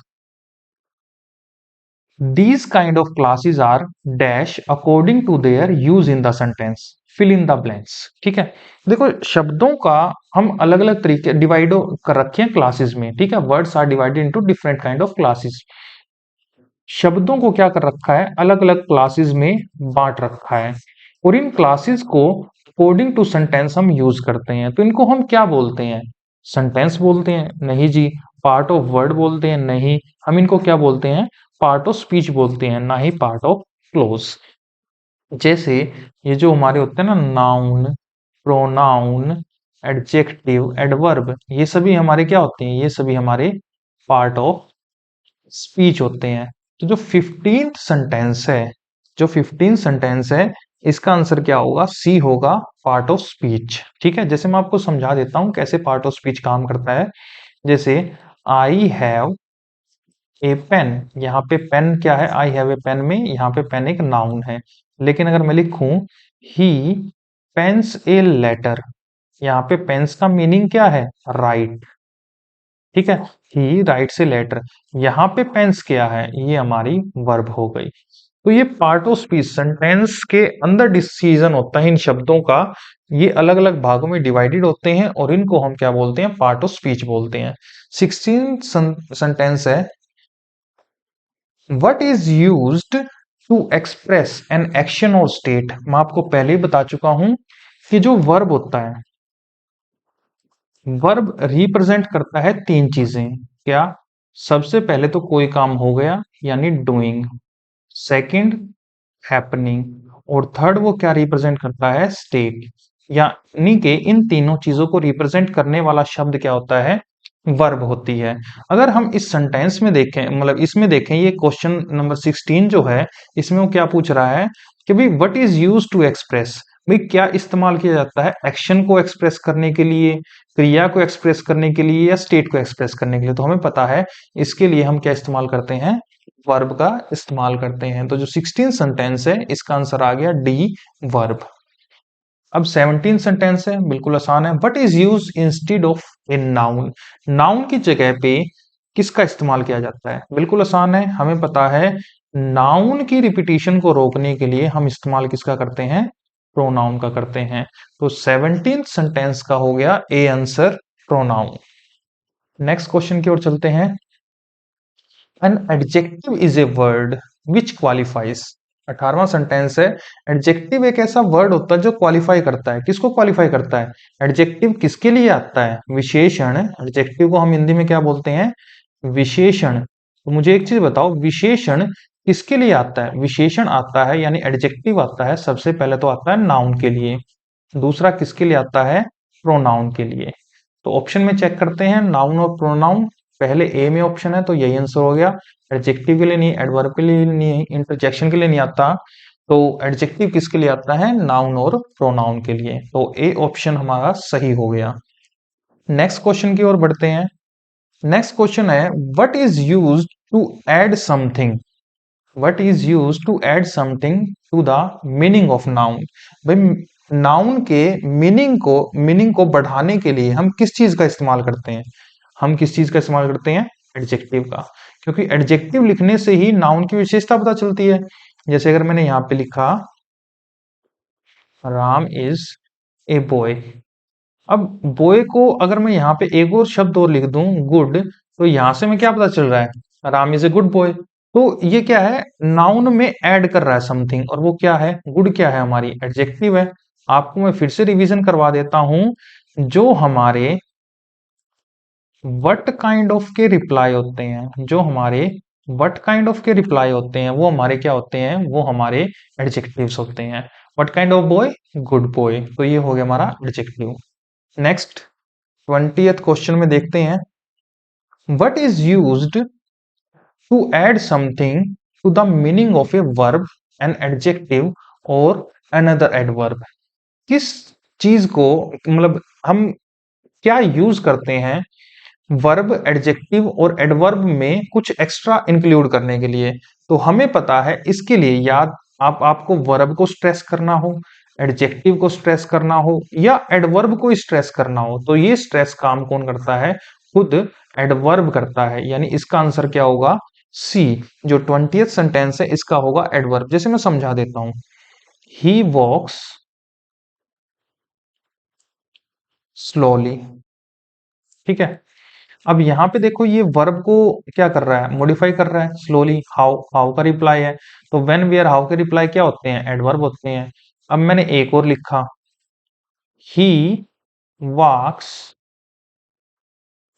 These kind of classes are dash according to their use in the sentence. Fill in the blanks. ठीक है, देखो शब्दों का हम अलग अलग तरीके डिवाइड कर रखे हैं क्लासेस में। ठीक है, words are divided into different kind of classes. शब्दों को क्या कर रखा है, अलग अलग क्लासेस में बांट रखा है, और इन क्लासेस को अकॉर्डिंग टू सेंटेंस हम यूज करते हैं। तो इनको हम क्या बोलते हैं, सेंटेंस बोलते हैं, नहीं जी। पार्ट ऑफ वर्ड बोलते हैं, नहीं। हम इनको क्या बोलते हैं, पार्ट ऑफ स्पीच बोलते हैं, ना ही पार्ट ऑफ क्लोज। जैसे ये जो हमारे होते हैं ना, नाउन, प्रोनाउन, एडजेक्टिव, एडवर्ब, ये सभी हमारे क्या होते हैं, ये सभी हमारे पार्ट ऑफ स्पीच होते हैं। तो जो 15th सेंटेंस है, जो 15 सेंटेंस है, इसका आंसर क्या होगा, सी होगा, पार्ट ऑफ स्पीच। ठीक है, जैसे मैं आपको समझा देता हूं कैसे पार्ट ऑफ स्पीच काम करता है। जैसे आई हैव ए पेन, यहाँ पे पेन क्या है, आई हैव ए पेन में यहाँ पे पेन एक नाउन है। लेकिन अगर मैं लिखूं ही पेन्स ए लेटर, यहाँ पे पेन्स का मीनिंग क्या है, राइट। ठीक है, ही राइट्स ए लेटर, यहाँ पे पेंस क्या है, ये हमारी वर्ब हो गई। तो ये पार्ट ऑफ स्पीच, सेंटेंस के अंदर डिसीजन होता है इन शब्दों का, ये अलग अलग भागों में डिवाइडेड होते हैं, और इनको हम क्या बोलते हैं, पार्ट ऑफ स्पीच बोलते हैं। 16 सेंटेंस है, what is used to express an action और स्टेट। मैं आपको पहले ही बता चुका हूं कि जो वर्ब होता है, वर्ब रिप्रेजेंट करता है तीन चीजें। क्या, सबसे पहले तो कोई काम हो गया यानी डूइंग, सेकंड हैपनिंग, और थर्ड वो क्या रिप्रेजेंट करता है, स्टेट। यानी कि इन तीनों चीजों को रिप्रेजेंट करने वाला शब्द क्या होता है, वर्ब होती है। अगर हम इस सेंटेंस में देखें, मतलब इसमें देखें, ये क्वेश्चन नंबर 16 जो है, इसमें वो क्या पूछ रहा है कि भाई what is used to express, भाई क्या इस्तेमाल किया जाता है एक्शन को एक्सप्रेस करने के लिए, क्रिया को एक्सप्रेस करने के लिए या स्टेट को एक्सप्रेस करने के लिए? तो हमें पता है इसके लिए हम क्या इस्तेमाल करते हैं, वर्ब का इस्तेमाल करते हैं। तो जो 16 सेंटेंस है इसका आंसर आ गया डी, वर्ब। अब 17 सेंटेंस है, बिल्कुल आसान है। What is use instead of a noun? Noun की जगह पे किसका इस्तेमाल किया जाता है? बिल्कुल आसान है, हमें पता है नाउन की रिपीटिशन को रोकने के लिए हम इस्तेमाल किसका करते हैं, प्रोनाउन का करते हैं। तो 17 सेंटेंस का हो गया a answer, pronoun. Next question की ओर चलते हैं। An adjective is a word which qualifies. 18वां सेंटेंस है, एडजेक्टिव एक ऐसा वर्ड होता है जो क्वालिफाई करता है। किसको क्वालिफाई करता है? एडजेक्टिव किसके लिए आता है? विशेषण। एडजेक्टिव को हम हिंदी में क्या बोलते हैं? विशेषण। तो मुझे एक चीज बताओ, विशेषण किसके लिए आता है? विशेषण आता है यानी एडजेक्टिव आता है, सबसे पहले तो आता है नाउन के लिए, दूसरा किसके लिए आता है? प्रोनाउन के लिए। तो ऑप्शन में चेक करते हैं नाउन और प्रोनाउन। पहले ए में ऑप्शन है तो यही आंसर हो गया। एडजेक्टिव के लिए नहीं, एडवर्ब के लिए नहीं, इंटरजेक्शन के लिए नहीं आता। तो एडजेक्टिव किसके लिए आता है? नाउन और प्रोनाउन के लिए। तो ए ऑप्शन हमारा सही हो गया। नेक्स्ट क्वेश्चन की ओर बढ़ते हैं। नेक्स्ट क्वेश्चन है, what is used to add something? What is used to add something to the meaning of noun? भाई नाउन के मीनिंग को बढ़ाने के लिए हम किस चीज का इस्तेमाल करते हैं? हम किस चीज का इस्तेमाल करते हैं? एडजेक्टिव का। क्योंकि एडजेक्टिव लिखने से ही नाउन की विशेषता पता चलती है। जैसे अगर मैंने यहां पे लिखा राम इज ए बॉय, अब बॉय को अगर मैं यहाँ पे एक और शब्द और लिख दूं गुड, तो यहां से मैं क्या पता चल रहा है? Ram is a good boy. तो ये क्या है? नाउन में ऐड कर रहा है समथिंग, और वो क्या है? गुड क्या है? हमारी एडजेक्टिव है। आपको मैं फिर से रिवीजन करवा देता हूं। जो हमारे व्हाट काइंड ऑफ के रिप्लाई होते हैं, जो हमारे व्हाट काइंड ऑफ के रिप्लाई होते हैं, वो हमारे क्या होते हैं? वो हमारे एडजेक्टिव्स होते हैं। What kind of boy? Good boy. तो ये हो गया हमारा एडजेक्टिव। नेक्स्ट 20th क्वेश्चन में देखते हैं, what is used to add something to the meaning of a verb, an adjective और अनदर एडवर्ब? किस चीज को, मतलब हम क्या यूज करते हैं वर्ब, एडजेक्टिव और एडवर्ब में कुछ एक्स्ट्रा इंक्लूड करने के लिए? तो हमें पता है इसके लिए, याद आपको वर्ब को स्ट्रेस करना हो, एडजेक्टिव को स्ट्रेस करना हो या एडवर्ब को स्ट्रेस करना हो, तो ये स्ट्रेस काम कौन करता है? खुद एडवर्ब करता है। यानी इसका आंसर क्या होगा? सी। जो 20th सेंटेंस है इसका होगा एडवर्ब। जैसे मैं समझा देता हूं, ही वॉक्स स्लोली। ठीक है, अब यहां पे देखो ये वर्ब को क्या कर रहा है? मॉडिफाई कर रहा है, स्लोली। हाउ, हाउ का रिप्लाई है, तो व्हेन वेयर हाउ के रिप्लाई क्या होते हैं? एडवर्ब होते हैं। अब मैंने एक और लिखा, ही वॉक्स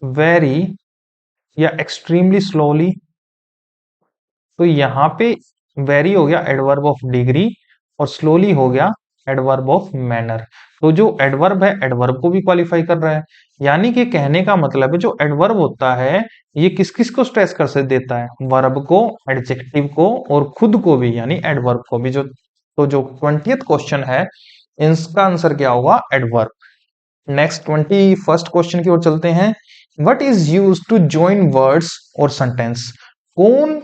वेरी या एक्सट्रीमली स्लोली, तो यहाँ पे वेरी हो गया एडवर्ब ऑफ डिग्री और स्लोली हो गया एडवर्ब ऑफ मैनर। तो जो एडवर्ब है एडवर्ब को भी क्वालिफाई कर रहा है। यानी कि कहने का मतलब है जो एडवर्ब होता है ये किस किस को स्ट्रेस कर से देता है? वर्ब को, एडजेक्टिव को और खुद को भी, यानी एडवर्ब को भी। जो तो जो 20th क्वेश्चन है इसका आंसर क्या होगा? एडवर्ब। नेक्स्ट 21st क्वेश्चन की ओर चलते हैं। What is use to join words और सेंटेंस? कौन,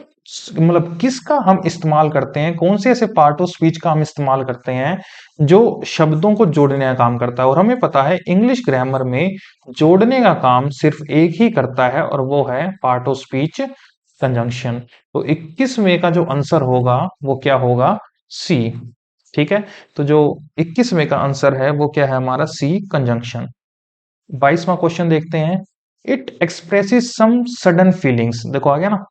मतलब किसका हम इस्तेमाल करते हैं, कौन से ऐसे पार्ट ऑफ स्पीच का हम इस्तेमाल करते हैं जो शब्दों को जोड़ने का काम करता है? और हमें पता है इंग्लिश ग्रामर में जोड़ने का काम सिर्फ एक ही करता है और वो है पार्ट ऑफ स्पीच, कंजंक्शन। तो 21वें का जो आंसर होगा वो क्या होगा? सी। ठीक है, तो जो 21वें का आंसर है वो क्या है हमारा? सी, कंजंक्शन। 22वां क्वेश्चन देखते हैं। It expresses some sudden feelings. देखो आ गया ना,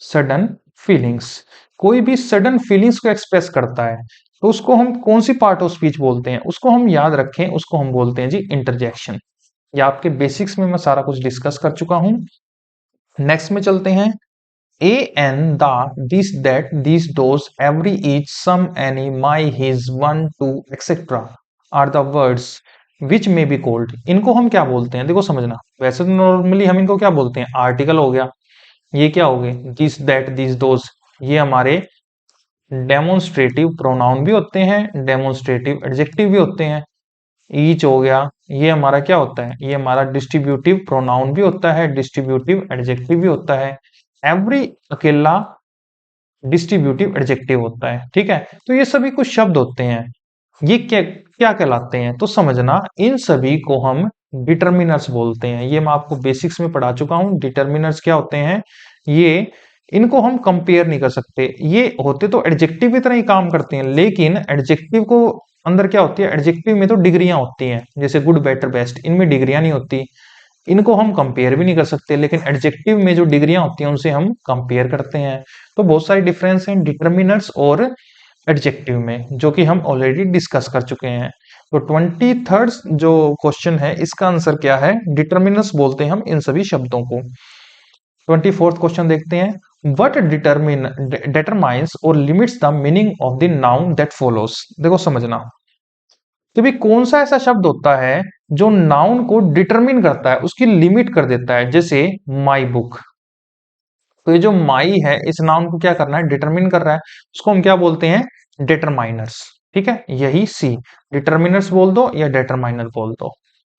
सडन फीलिंग्स। कोई भी सडन फीलिंग्स को एक्सप्रेस करता है तो उसको हम कौन सी पार्ट ऑफ स्पीच बोलते हैं? उसको हम याद रखें, उसको हम बोलते हैं जी इंटरजेक्शन। ये आपके बेसिक्स में मैं सारा कुछ डिस्कस कर चुका हूं। नेक्स्ट में चलते हैं। A an the this that this those every each some any my his one two etcetera are the words which may be called. इनको हम क्या बोलते हैं? देखो समझना, वैसे तो नॉर्मली हम इनको क्या बोलते हैं? आर्टिकल हो गया। ये क्या हो गए? दिस दैट दिस दोस, ये हमारे डेमोन्स्ट्रेटिव प्रोनाउन भी होते हैं, डेमोन्स्ट्रेटिव एडजेक्टिव भी होते हैं। ईच हो गया, ये हमारा क्या होता है, ये हमारा डिस्ट्रीब्यूटिव प्रोनाउन भी होता है, डिस्ट्रीब्यूटिव एडजेक्टिव भी होता है। एवरी अकेला डिस्ट्रीब्यूटिव एडजेक्टिव होता है, ठीक है। तो ये सभी कुछ शब्द होते हैं, ये क्या क्या कहलाते हैं, तो समझना इन सभी को हम डिटर्मिनर्स बोलते हैं। ये मैं आपको बेसिक्स में पढ़ा चुका हूं, डिटर्मिनर्स क्या होते हैं। ये इनको हम कंपेयर नहीं कर सकते, ये होते तो एडजेक्टिव की तरह ही काम करते हैं, लेकिन एडजेक्टिव को अंदर क्या होती है, एडजेक्टिव में तो डिग्रियां होती हैं, जैसे गुड बेटर बेस्ट, इनमें डिग्रियां नहीं होती, इनको हम कंपेयर भी नहीं कर सकते, लेकिन एडजेक्टिव में जो डिग्रियां होती हैं उनसे हम कंपेयर करते हैं। तो बहुत सारे डिफरेंस हैं डिटर्मिनर्स और एडजेक्टिव में, जो कि हम ऑलरेडी डिस्कस कर चुके हैं। तो 23rd जो क्वेश्चन है, इसका आंसर क्या है, डिटर्मिनर्स बोलते हैं हम इन सभी शब्दों को। 24th क्वेश्चन देखते हैं, व्हाट डिटरमाइंस और limits the meaning of the noun that follows. देखो समझना, तो भी कौन सा ऐसा शब्द होता है जो नाउन को डिटरमिन करता है, उसकी लिमिट कर देता है, जैसे माई बुक। तो ये जो माई है, इस नाउन को क्या करना है, डिटरमिन कर रहा है, उसको हम क्या बोलते हैं, डिटरमाइनर्स, ठीक है। यही सी, डिटरमिनर्स बोल दो या डिटरमाइनर बोल दो,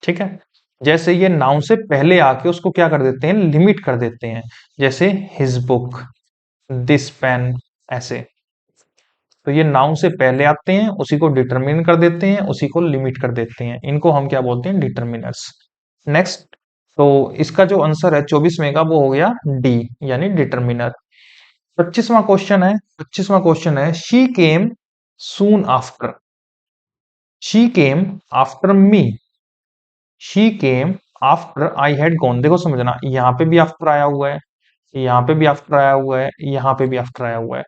ठीक है। जैसे ये नाउन से पहले आके उसको क्या कर देते हैं, लिमिट कर देते हैं, जैसे हिज बुक, दिस पेन, ऐसे। तो ये नाउन से पहले आते हैं, उसी को डिटरमिन कर देते हैं, उसी को लिमिट कर देते हैं, इनको हम क्या बोलते हैं, डिटरमिनर्स। नेक्स्ट, तो इसका जो आंसर है 24वें का, वो हो गया डी, यानी डिटरमिनर। 25वां क्वेश्चन है, she came soon after, she came after me, she came after I had gone. देखो समझना, यहाँ पे भी आफ्टर आया हुआ है, यहाँ पे भी आफ्टर आया हुआ है, यहाँ पे भी आफ्टर आया हुआ है।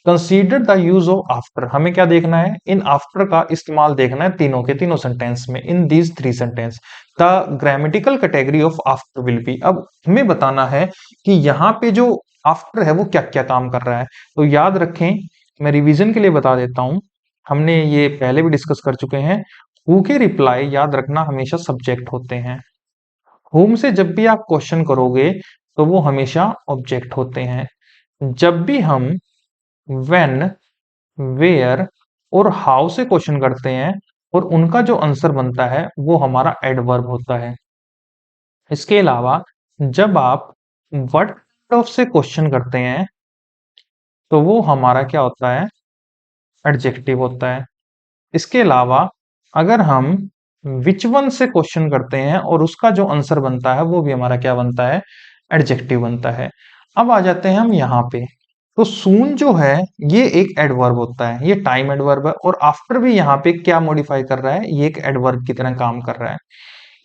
Consider the use of after, हमें क्या देखना है, इन आफ्टर का इस्तेमाल देखना है तीनों के तीनों सेंटेंस में, in these three sentence the grammatical category of after will be. अब हमें बताना है कि यहाँ पे जो आफ्टर है वो क्या क्या काम कर रहा है। तो याद रखें, मैं रिवीजन के लिए बता देता हूं, हमने ये पहले भी डिस्कस कर चुके हैं। हु के रिप्लाई याद रखना हमेशा सब्जेक्ट होते हैं, होम से जब भी आप क्वेश्चन करोगे तो वो हमेशा ऑब्जेक्ट होते हैं। जब भी हम व्हेन, वेयर और हाउ से क्वेश्चन करते हैं और उनका जो आंसर बनता है वो हमारा एडवर्ब होता है। इसके अलावा जब आप व्हाट ऑफ से क्वेश्चन करते हैं तो वो हमारा क्या होता है, एडजेक्टिव होता है। इसके अलावा अगर हम विच वन से क्वेश्चन करते हैं और उसका जो आंसर बनता है वो भी हमारा क्या बनता है, एडजेक्टिव बनता है। अब आ जाते हैं हम यहाँ पे, तो सून जो है ये एक एडवर्ब होता है, ये टाइम एडवर्ब है, और आफ्टर भी यहाँ पे क्या मॉडिफाई कर रहा है, ये एक एडवर्ब की तरह काम कर रहा है।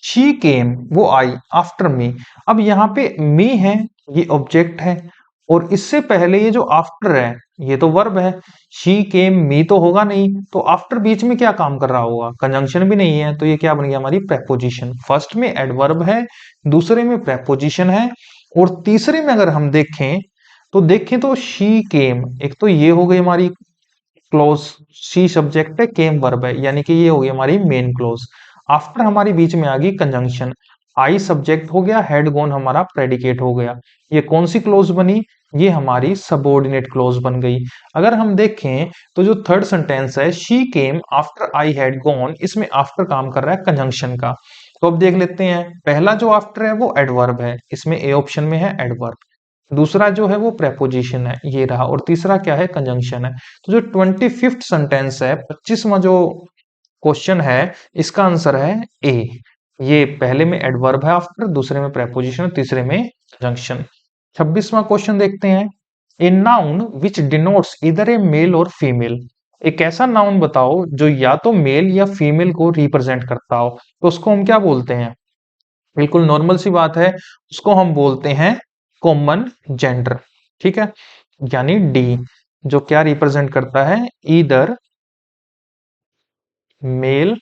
शी केम, वो आई, आफ्टर मी। अब यहाँ पे मी है, ये ऑब्जेक्ट है, और इससे पहले ये जो आफ्टर है ये तो वर्ब है। शी केम मी तो होगा नहीं, तो आफ्टर बीच में क्या काम कर रहा होगा, कंजंक्शन भी नहीं है, तो ये क्या बन गया, हमारी प्रेपोजिशन। फर्स्ट में एडवर्ब है, दूसरे में प्रेपोजिशन है, और तीसरे में अगर हम देखें तो शी केम, एक तो ये हो गई हमारी क्लोज, सी सब्जेक्ट है, केम वर्ब है, यानी कि ये हो गई हमारी मेन क्लोज। आफ्टर हमारी बीच में आ गई कंजंक्शन, आई सब्जेक्ट हो गया, हैड गॉन हमारा प्रेडिकेट हो गया। ये कौन सी क्लोज बनी, ये हमारी सबऑर्डिनेट क्लोज बन गई। अगर हम देखें तो जो थर्ड सेंटेंस है, she came after I had gone, इसमें आफ्टर काम कर रहा है कंजंक्शन का। तो अब देख लेते हैं, पहला जो आफ्टर है वो एडवर्ब है, इसमें ए ऑप्शन में है एडवर्ब। दूसरा जो है वो प्रेपोजिशन है, ये रहा, और तीसरा क्या है, कंजंक्शन है। तो जो 25th सेंटेंस है, 25वां जो क्वेश्चन है, इसका आंसर है ए। ये पहले में एडवर्ब है आफ्टर, दूसरे में प्रेपोजिशन, तीसरे में कंजंक्शन। 26वां क्वेश्चन देखते हैं, ए नाउन विच डिनोट्स इधर ए मेल और फीमेल। एक ऐसा नाउन बताओ जो या तो मेल या फीमेल को रिप्रेजेंट करता हो, तो उसको हम क्या बोलते हैं, बिल्कुल नॉर्मल सी बात है, उसको हम बोलते हैं कॉमन जेंडर, ठीक है। यानी डी, जो क्या रिप्रेजेंट करता है, ईदर मेल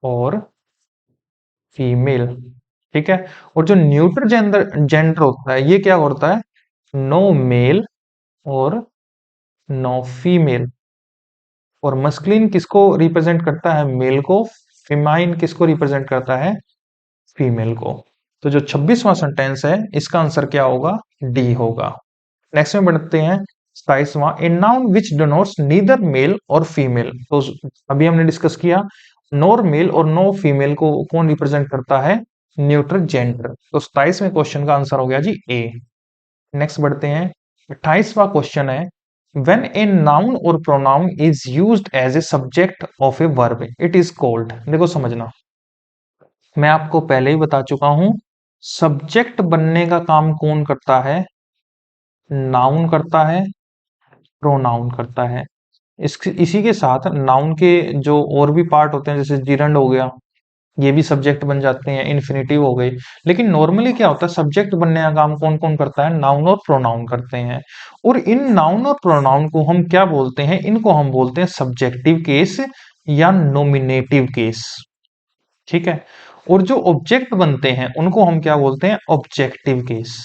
और फीमेल, ठीक है। और जो न्यूट्रल जेंडर जेंडर होता है, ये क्या होता है, नो मेल और नो फीमेल। और मस्कुलिन किसको रिप्रेजेंट करता है, मेल को, फेमाइन किसको रिप्रेजेंट करता है, फीमेल को। तो जो 26वां सेंटेंस है, इसका आंसर क्या होगा, डी होगा। नेक्स्ट में बढ़ते हैं, 27वां, a noun which denotes neither male और फीमेल। तो अभी हमने डिस्कस किया नॉर मेल और नो फीमेल को कौन रिप्रेजेंट करता है, न्यूट्रल जेंडर। तो 27वें क्वेश्चन का आंसर हो गया जी ए। नेक्स्ट बढ़ते हैं, 28वां क्वेश्चन है, व्हेन ए नाउन और pronoun is used as a subject of a verb it is called. देखो समझना, मैं आपको पहले ही बता चुका हूं, सब्जेक्ट बनने का काम कौन करता है, नाउन करता है, प्रोनाउन करता है। इसी के साथ नाउन के जो और भी पार्ट होते हैं जैसे जिरंड हो गया, ये भी सब्जेक्ट बन जाते हैं, इन्फिनिटिव हो गई। लेकिन नॉर्मली क्या होता है, सब्जेक्ट बनने का काम कौन कौन करता है, नाउन और प्रोनाउन करते हैं। और इन नाउन और प्रोनाउन को हम क्या बोलते हैं, इनको हम बोलते हैं सब्जेक्टिव केस या नोमिनेटिव केस। ठीक है। और जो ऑब्जेक्ट बनते हैं उनको हम क्या बोलते हैं, ऑब्जेक्टिव केस।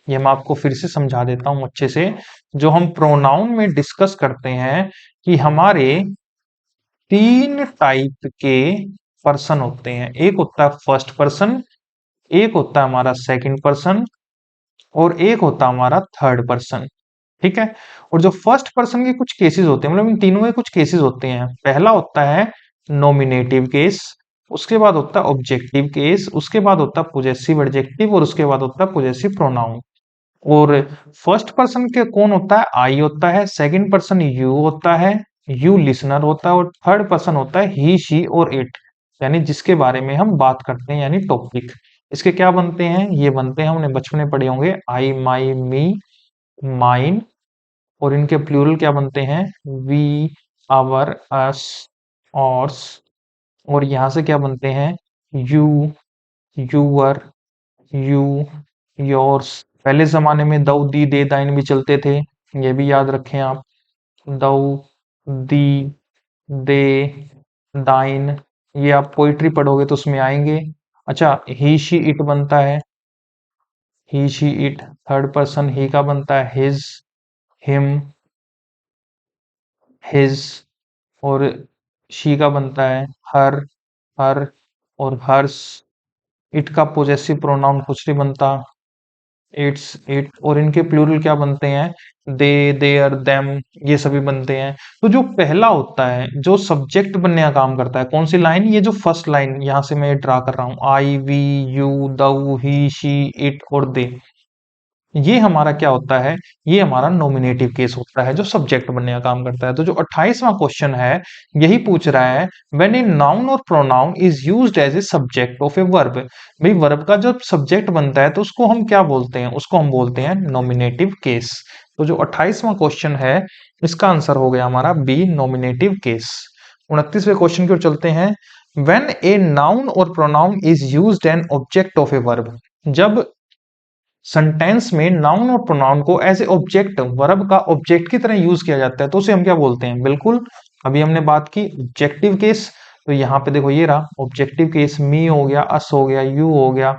ये मैं आपको फिर से समझा देता हूं अच्छे से। जो हम प्रोनाउन में डिस्कस करते हैं कि हमारे 3 टाइप के पर्सन होते हैं, एक होता है फर्स्ट पर्सन, एक होता है हमारा सेकंड पर्सन, और एक होता है हमारा थर्ड पर्सन। ठीक है। और जो फर्स्ट पर्सन के कुछ केसेस होते हैं, मतलब इन तीनों के कुछ केसेस होते हैं। पहला होता है नॉमिनेटिव केस, उसके बाद होता है ऑब्जेक्टिव केस, उसके बाद होता है पोजेसिव एडजेक्टिव, और उसके बाद होता है पोजेसिव प्रोनाउन। और फर्स्ट पर्सन के कौन होता है, आई होता है, सेकंड पर्सन यू होता है, यू लिसनर होता है, और थर्ड पर्सन होता है ही शी और इट, यानी जिसके बारे में हम बात करते हैं, यानी टॉपिक। इसके क्या बनते हैं, ये बनते हैं, हमने बचपन में पढ़े होंगे, आई, माई, मी, माइन। और इनके प्लूरल क्या बनते हैं, वी, आवर, अस, ऑर्स। और यहां से क्या बनते हैं, यू, यूअर, यू, योर्स। पहले जमाने में दऊ, दी, दे, दाइन भी चलते थे, ये भी याद रखें आप। दऊ, दी, दे, दाइन, ये आप पोइट्री पढ़ोगे तो उसमें आएंगे। अच्छा, ही शी इट बनता है, ही शी इट। थर्ड पर्सन ही का बनता है हिज, हिम, हिज। और शी का बनता है हर, हर, और हर्स। इट का पोजेसिव प्रोनाउन कुछ नहीं बनता, इट्स, इट। और इनके प्लूरल क्या बनते हैं, दे, देयर, देम, ये सभी बनते हैं। तो जो पहला होता है जो सब्जेक्ट बनने का काम करता है, कौन सी लाइन, ये जो फर्स्ट लाइन यहां से मैं ड्रा कर रहा हूं, आई, वी, यू, दऊ, ही, शी, इट और दे, ये हमारा क्या होता है, ये हमारा नॉमिनेटिव केस होता है जो सब्जेक्ट बनने का काम करता है। तो जो 28वां क्वेश्चन है यही पूछ रहा है, व्हेन ए नाउन और pronoun is used as a subject of a verb. भाई वर्ब का जब सब्जेक्ट बनता है तो उसको हम क्या बोलते हैं, उसको हम बोलते हैं नॉमिनेटिव केस। तो जो 28वां क्वेश्चन है इसका आंसर हो गया हमारा बी, नॉमिनेटिव केस। 29वें क्वेश्चन की ओर चलते हैं, व्हेन ए नाउन और pronoun is used an object of a verb. जब सेंटेंस में नाउन और प्रोनाउन को एज ए ऑब्जेक्ट, वर्ब का ऑब्जेक्ट की तरह यूज किया जाता है तो उसे हम क्या बोलते हैं, बिल्कुल अभी हमने बात की ऑब्जेक्टिव केस। तो यहाँ पे देखो ये रहा ऑब्जेक्टिव केस, मी हो गया, अस हो गया, यू हो गया,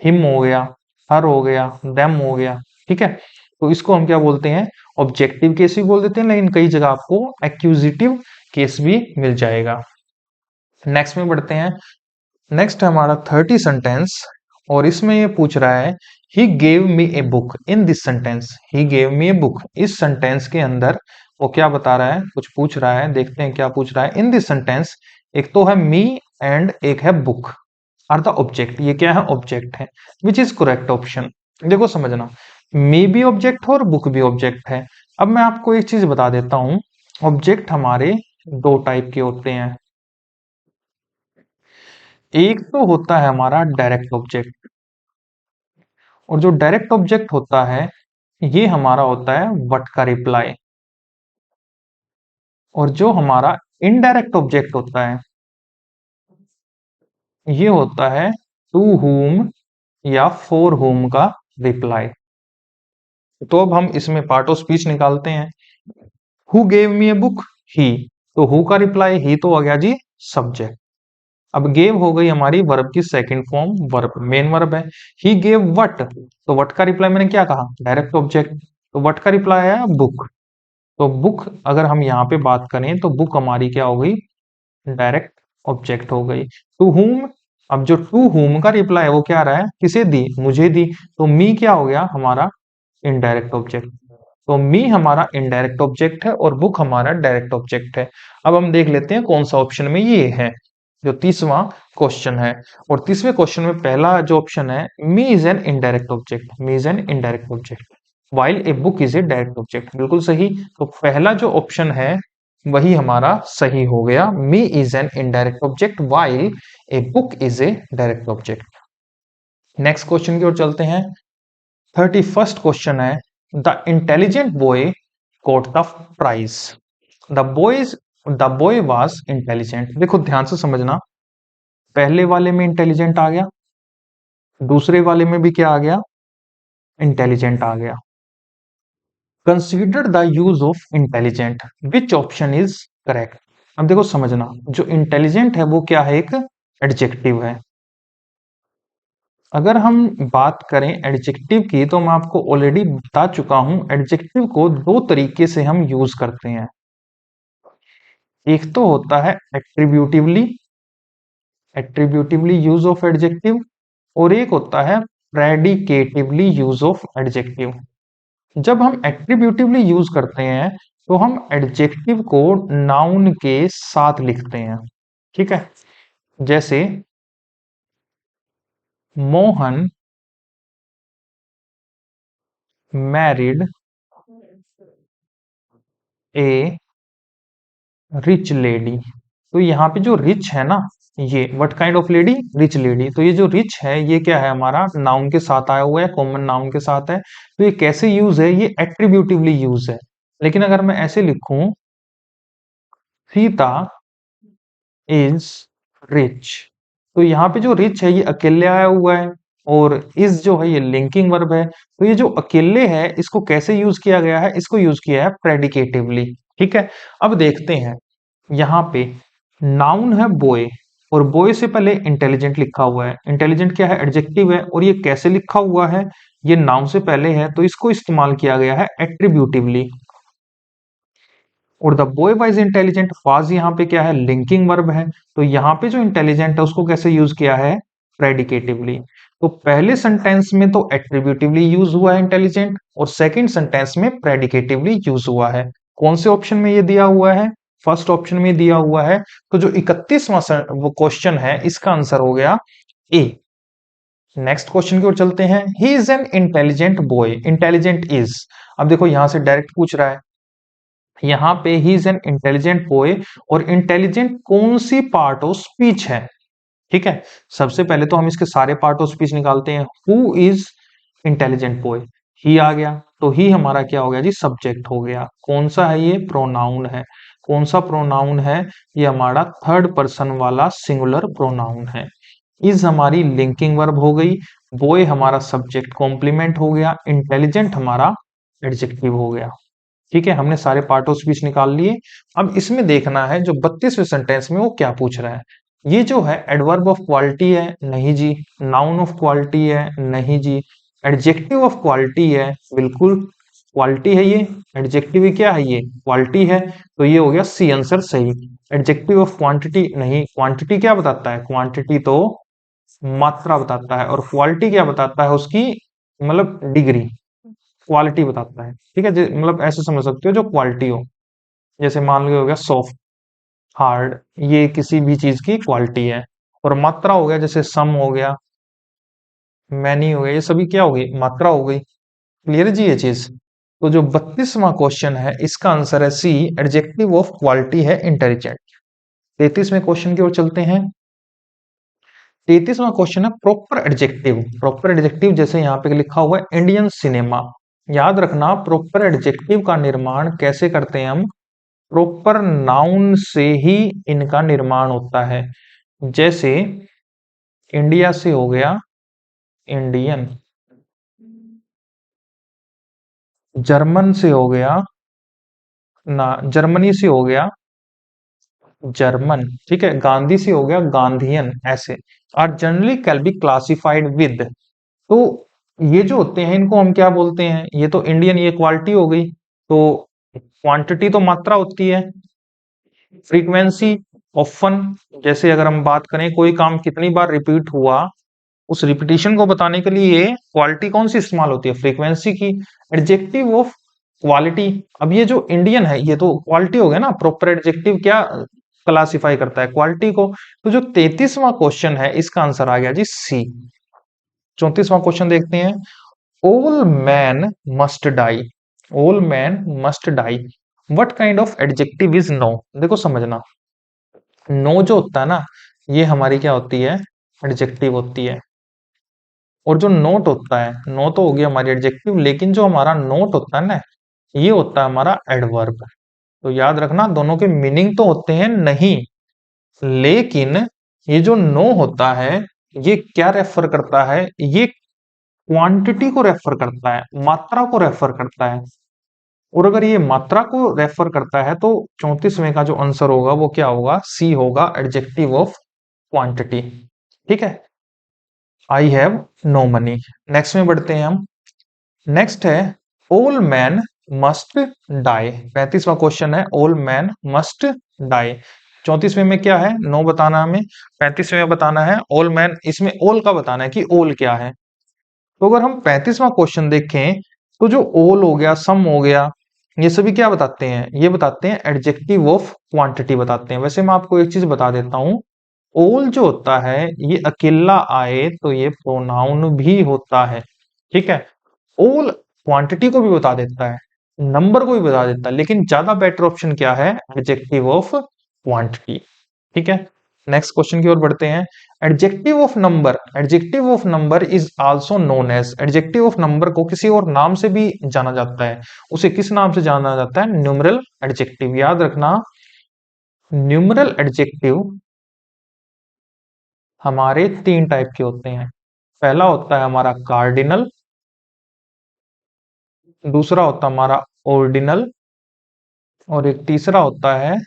हिम हो गया, हर हो गया, देम हो गया। ठीक है। तो इसको हम क्या बोलते हैं, ऑब्जेक्टिव केस भी बोल देते हैं, लेकिन कई जगह आपको एक्यूजिटिव केस भी मिल जाएगा। नेक्स्ट में बढ़ते हैं, नेक्स्ट है हमारा 30 सेंटेंस, और इसमें ये पूछ रहा है, he gave me a book in this sentence. He gave me a book, इस सेंटेंस के अंदर वो क्या बता रहा है, कुछ पूछ रहा है, देखते हैं क्या पूछ रहा है। इन दिस सेंटेंस, एक तो है मी एंड एक है बुक आर द ऑब्जेक्ट। ये क्या है, ऑब्जेक्ट है, विच इज करेक्ट ऑप्शन। देखो समझना, मी भी ऑब्जेक्ट है और बुक भी ऑब्जेक्ट है। अब मैं आपको एक चीज बता देता हूं, ऑब्जेक्ट हमारे दो टाइप के होते हैं। एक तो होता है हमारा डायरेक्ट ऑब्जेक्ट, और जो डायरेक्ट ऑब्जेक्ट होता है ये हमारा होता है व्हाट का रिप्लाई। और जो हमारा इनडायरेक्ट ऑब्जेक्ट होता है ये होता है टू whom या फॉर whom का रिप्लाई। तो अब हम इसमें पार्ट ऑफ स्पीच निकालते हैं। Who gave me a book, he. तो हु का रिप्लाई ही तो आ गया जी सब्जेक्ट। अब गेव हो गई हमारी वर्ब की second form, verb main verb है। ही गेव व्हाट, तो व्हाट का रिप्लाई मैंने क्या कहा, डायरेक्ट ऑब्जेक्ट। तो व्हाट का रिप्लाई आया बुक। तो बुक अगर हम यहाँ पे बात करें तो बुक हमारी क्या हो गई, डायरेक्ट ऑब्जेक्ट हो गई। टू हुम, अब जो टू हुम का रिप्लाई है वो क्या आ रहा है, किसे दी, मुझे दी। तो मी क्या हो गया हमारा इनडायरेक्ट ऑब्जेक्ट। तो मी हमारा इनडायरेक्ट ऑब्जेक्ट है और बुक हमारा डायरेक्ट ऑब्जेक्ट है। अब हम देख लेते हैं कौन सा ऑप्शन में ये है, जो 30वां क्वेश्चन है। और 30वें क्वेश्चन में पहला जो ऑप्शन है, मी is an indirect object, me is an indirect object while a book is a direct object, बिल्कुल सही। तो पहला जो ऑप्शन है वही हमारा सही हो गया, me is an indirect object while a book is a direct object. Next question की ओर चलते हैं। 31st क्वेश्चन है, the intelligent boy got the prize. The boy was intelligent. देखो ध्यान से समझना, पहले वाले में इंटेलिजेंट आ गया, दूसरे वाले में भी क्या आ गया, इंटेलिजेंट आ गया। Consider the use of intelligent, which option is correct. अब देखो समझना, जो इंटेलिजेंट है वो क्या है, एक एडजेक्टिव है। अगर हम बात करें एडजेक्टिव की, तो मैं आपको ऑलरेडी बता चुका हूं, एडजेक्टिव को दो तरीके से हम यूज करते हैं। एक तो होता है attributively, attributively use of adjective, और एक होता है प्रेडिकेटिवली यूज ऑफ एडजेक्टिव। जब हम एट्रीब्यूटिवली यूज करते हैं तो हम एडजेक्टिव को नाउन के साथ लिखते हैं, ठीक है। जैसे मोहन मैरिड ए रिच लेडी। तो यहाँ पे जो रिच है ना, ये what kind of lady, rich lady. तो ये जो रिच है ये क्या है, हमारा नाउन के साथ आया हुआ है, कॉमन नाउन के साथ है। तो ये कैसे यूज है, ये एट्रीब्यूटिवली यूज है। लेकिन अगर मैं ऐसे लिखूं, सीता इज रिच, तो यहाँ पे जो रिच है ये अकेले आया हुआ है, और इज जो है ये लिंकिंग वर्ब है। तो ये जो अकेले है इसको कैसे यूज किया गया है, इसको यूज किया है प्रेडिकेटिवली, ठीक है। अब देखते हैं, यहाँ पे नाउन है बॉय, और बॉय से पहले इंटेलिजेंट लिखा हुआ है। इंटेलिजेंट क्या है, एडजेक्टिव है, और ये कैसे लिखा हुआ है, ये नाउन से पहले है, तो इसको इस्तेमाल किया गया है एट्रीब्यूटिवली। और the boy wise intelligent, was यहाँ पे क्या है, लिंकिंग वर्ब है। तो यहाँ पे जो इंटेलिजेंट है उसको कैसे यूज किया है, प्रेडिकेटिवली। तो पहले सेंटेंस में तो एट्रीब्यूटिवली यूज हुआ है इंटेलिजेंट, और सेकंड सेंटेंस में प्रेडिकेटिवली यूज हुआ है। कौन से ऑप्शन में ये दिया हुआ है, फर्स्ट ऑप्शन में दिया हुआ है। तो जो 31वां क्वेश्चन है इसका आंसर हो गया ए। नेक्स्ट क्वेश्चन की ओर चलते हैं। He is an intelligent boy, intelligent is. अब देखो यहां से डायरेक्ट पूछ रहा है, यहाँ पे he is an intelligent boy, और इंटेलिजेंट कौन सी पार्ट ऑफ स्पीच है, ठीक है। सबसे पहले तो हम इसके सारे पार्ट ऑफ स्पीच निकालते हैं। हु इज इंटेलिजेंट बॉय, ही आ गया, तो ही हमारा क्या हो गया जी, सब्जेक्ट हो गया। कौन सा है ये, प्रोनाउन है। कौन सा प्रोनाउन है, ये हमारा थर्ड पर्सन वाला सिंगुलर प्रोनाउन है। इज हमारी लिंकिंग वर्ब हो गई, बॉय हमारा सब्जेक्ट कॉम्प्लीमेंट हो गया, इंटेलिजेंट हमारा एडजेक्टिव हो गया, ठीक है। हमने सारे पार्ट ऑफ स्पीच निकाल लिए। अब इसमें देखना है जो 32वें सेंटेंस में वो क्या पूछ रहा है। ये जो है एडवर्ब ऑफ क्वालिटी है, नहीं जी। नाउन ऑफ क्वालिटी है, नहीं जी। एडजेक्टिव ऑफ क्वालिटी है, बिल्कुल क्वालिटी है ये। एडजेक्टिव क्या है, ये क्वालिटी है। तो ये हो गया सी आंसर सही। एडजेक्टिव ऑफ क्वांटिटी नहीं, क्वांटिटी क्या बताता है, क्वांटिटी तो मात्रा बताता है, और क्वालिटी क्या बताता है, उसकी मतलब डिग्री, क्वालिटी बताता है, ठीक है। मतलब ऐसे समझ सकते हो, जो क्वालिटी हो, जैसे मान लो हो गया सॉफ्ट, हार्ड, ये किसी भी चीज की क्वालिटी है। और मात्रा हो गया, जैसे सम हो गया, मैनी हो गया, ये सभी क्या हो गई, मात्रा हो गई। क्लियर है जी ये चीज। तो जो 32वां क्वेश्चन है इसका आंसर है सी, एडजेक्टिव ऑफ क्वालिटी है इंटेलिजेंट। 33वें क्वेश्चन की ओर चलते हैं। 33वां क्वेश्चन है प्रॉपर एडजेक्टिव। प्रॉपर एडजेक्टिव जैसे यहाँ पे लिखा हुआ है इंडियन सिनेमा। याद रखना, प्रॉपर एडजेक्टिव का निर्माण कैसे करते हैं हम, प्रॉपर नाउन से ही इनका निर्माण होता है। जैसे इंडिया से हो गया इंडियन, जर्मन से हो गया ना, जर्मनी से हो गया जर्मन, ठीक है। गांधी से हो गया गांधीयन, ऐसे are generally can be classified with. तो ये जो होते हैं इनको हम क्या बोलते हैं, ये तो इंडियन, ये क्वालिटी हो गई। तो क्वांटिटी तो मात्रा होती है। फ्रीक्वेंसी, ऑफन, जैसे अगर हम बात करें कोई काम कितनी बार रिपीट हुआ, उस रिपीटिशन को बताने के लिए क्वालिटी कौन सी इस्तेमाल होती है, फ्रीक्वेंसी की। Adjective of quality. अब ये जो इंडियन है ये तो क्वालिटी हो गया ना, प्रॉपर एडजेक्टिव क्या क्लासिफाई करता है, क्वालिटी को। तो जो 33वां क्वेश्चन है इसका आंसर आ गया जी सी। 34वां क्वेश्चन देखते हैं। All man must die, all man must die, what kind of adjective is no. देखो समझना, नो जो होता है ना, ये हमारी क्या होती है, एडजेक्टिव होती है। और जो नोट होता है, नो तो हो गया हमारी एडजेक्टिव, लेकिन जो हमारा नोट होता है ना, ये होता है हमारा एडवर्ब। तो याद रखना दोनों के मीनिंग तो होते हैं नहीं, लेकिन ये जो नो होता है ये क्या रेफर करता है, ये क्वांटिटी को रेफर करता है, मात्रा को रेफर करता है। और अगर ये मात्रा को रेफर करता है तो 34वें का जो आंसर होगा वो क्या होगा, सी होगा, एडजेक्टिव ऑफ क्वांटिटी। ठीक है, I have no money. Next में बढ़ते हैं हम। नेक्स्ट है ऑल मैन मस्ट डाई। 35वां क्वेश्चन है ऑल मैन मस्ट डाई। 34वें में क्या है, नो बताना हमें, 35वें में बताना है ऑल मैन, इसमें ऑल का बताना है कि ऑल क्या है। तो अगर हम 35वां क्वेश्चन देखें तो जो ऑल हो गया, सम हो गया, ये सभी क्या बताते हैं, ये बताते हैं एडजेक्टिव ऑफ क्वांटिटी बताते हैं। वैसे मैं आपको एक चीज बता देता हूं, ऑल जो होता है ये अकेला आए तो ये प्रोनाउन भी होता है। ठीक है, ऑल क्वांटिटी को भी बता देता है, नंबर को भी बता देता है, लेकिन ज्यादा बेटर ऑप्शन क्या है, एडजेक्टिव ऑफ क्वांटिटी। ठीक है, नेक्स्ट क्वेश्चन की ओर बढ़ते हैं। Adjective of number, adjective of number is also known as, adjective of number को किसी और नाम से भी जाना जाता है। उसे किस नाम से जाना जाता है, न्यूमरल एडजेक्टिव। याद रखना, न्यूमरल एडजेक्टिव हमारे तीन टाइप के होते हैं। पहला होता है हमारा कार्डिनल, दूसरा होता है हमारा ऑर्डिनल, और एक तीसरा होता है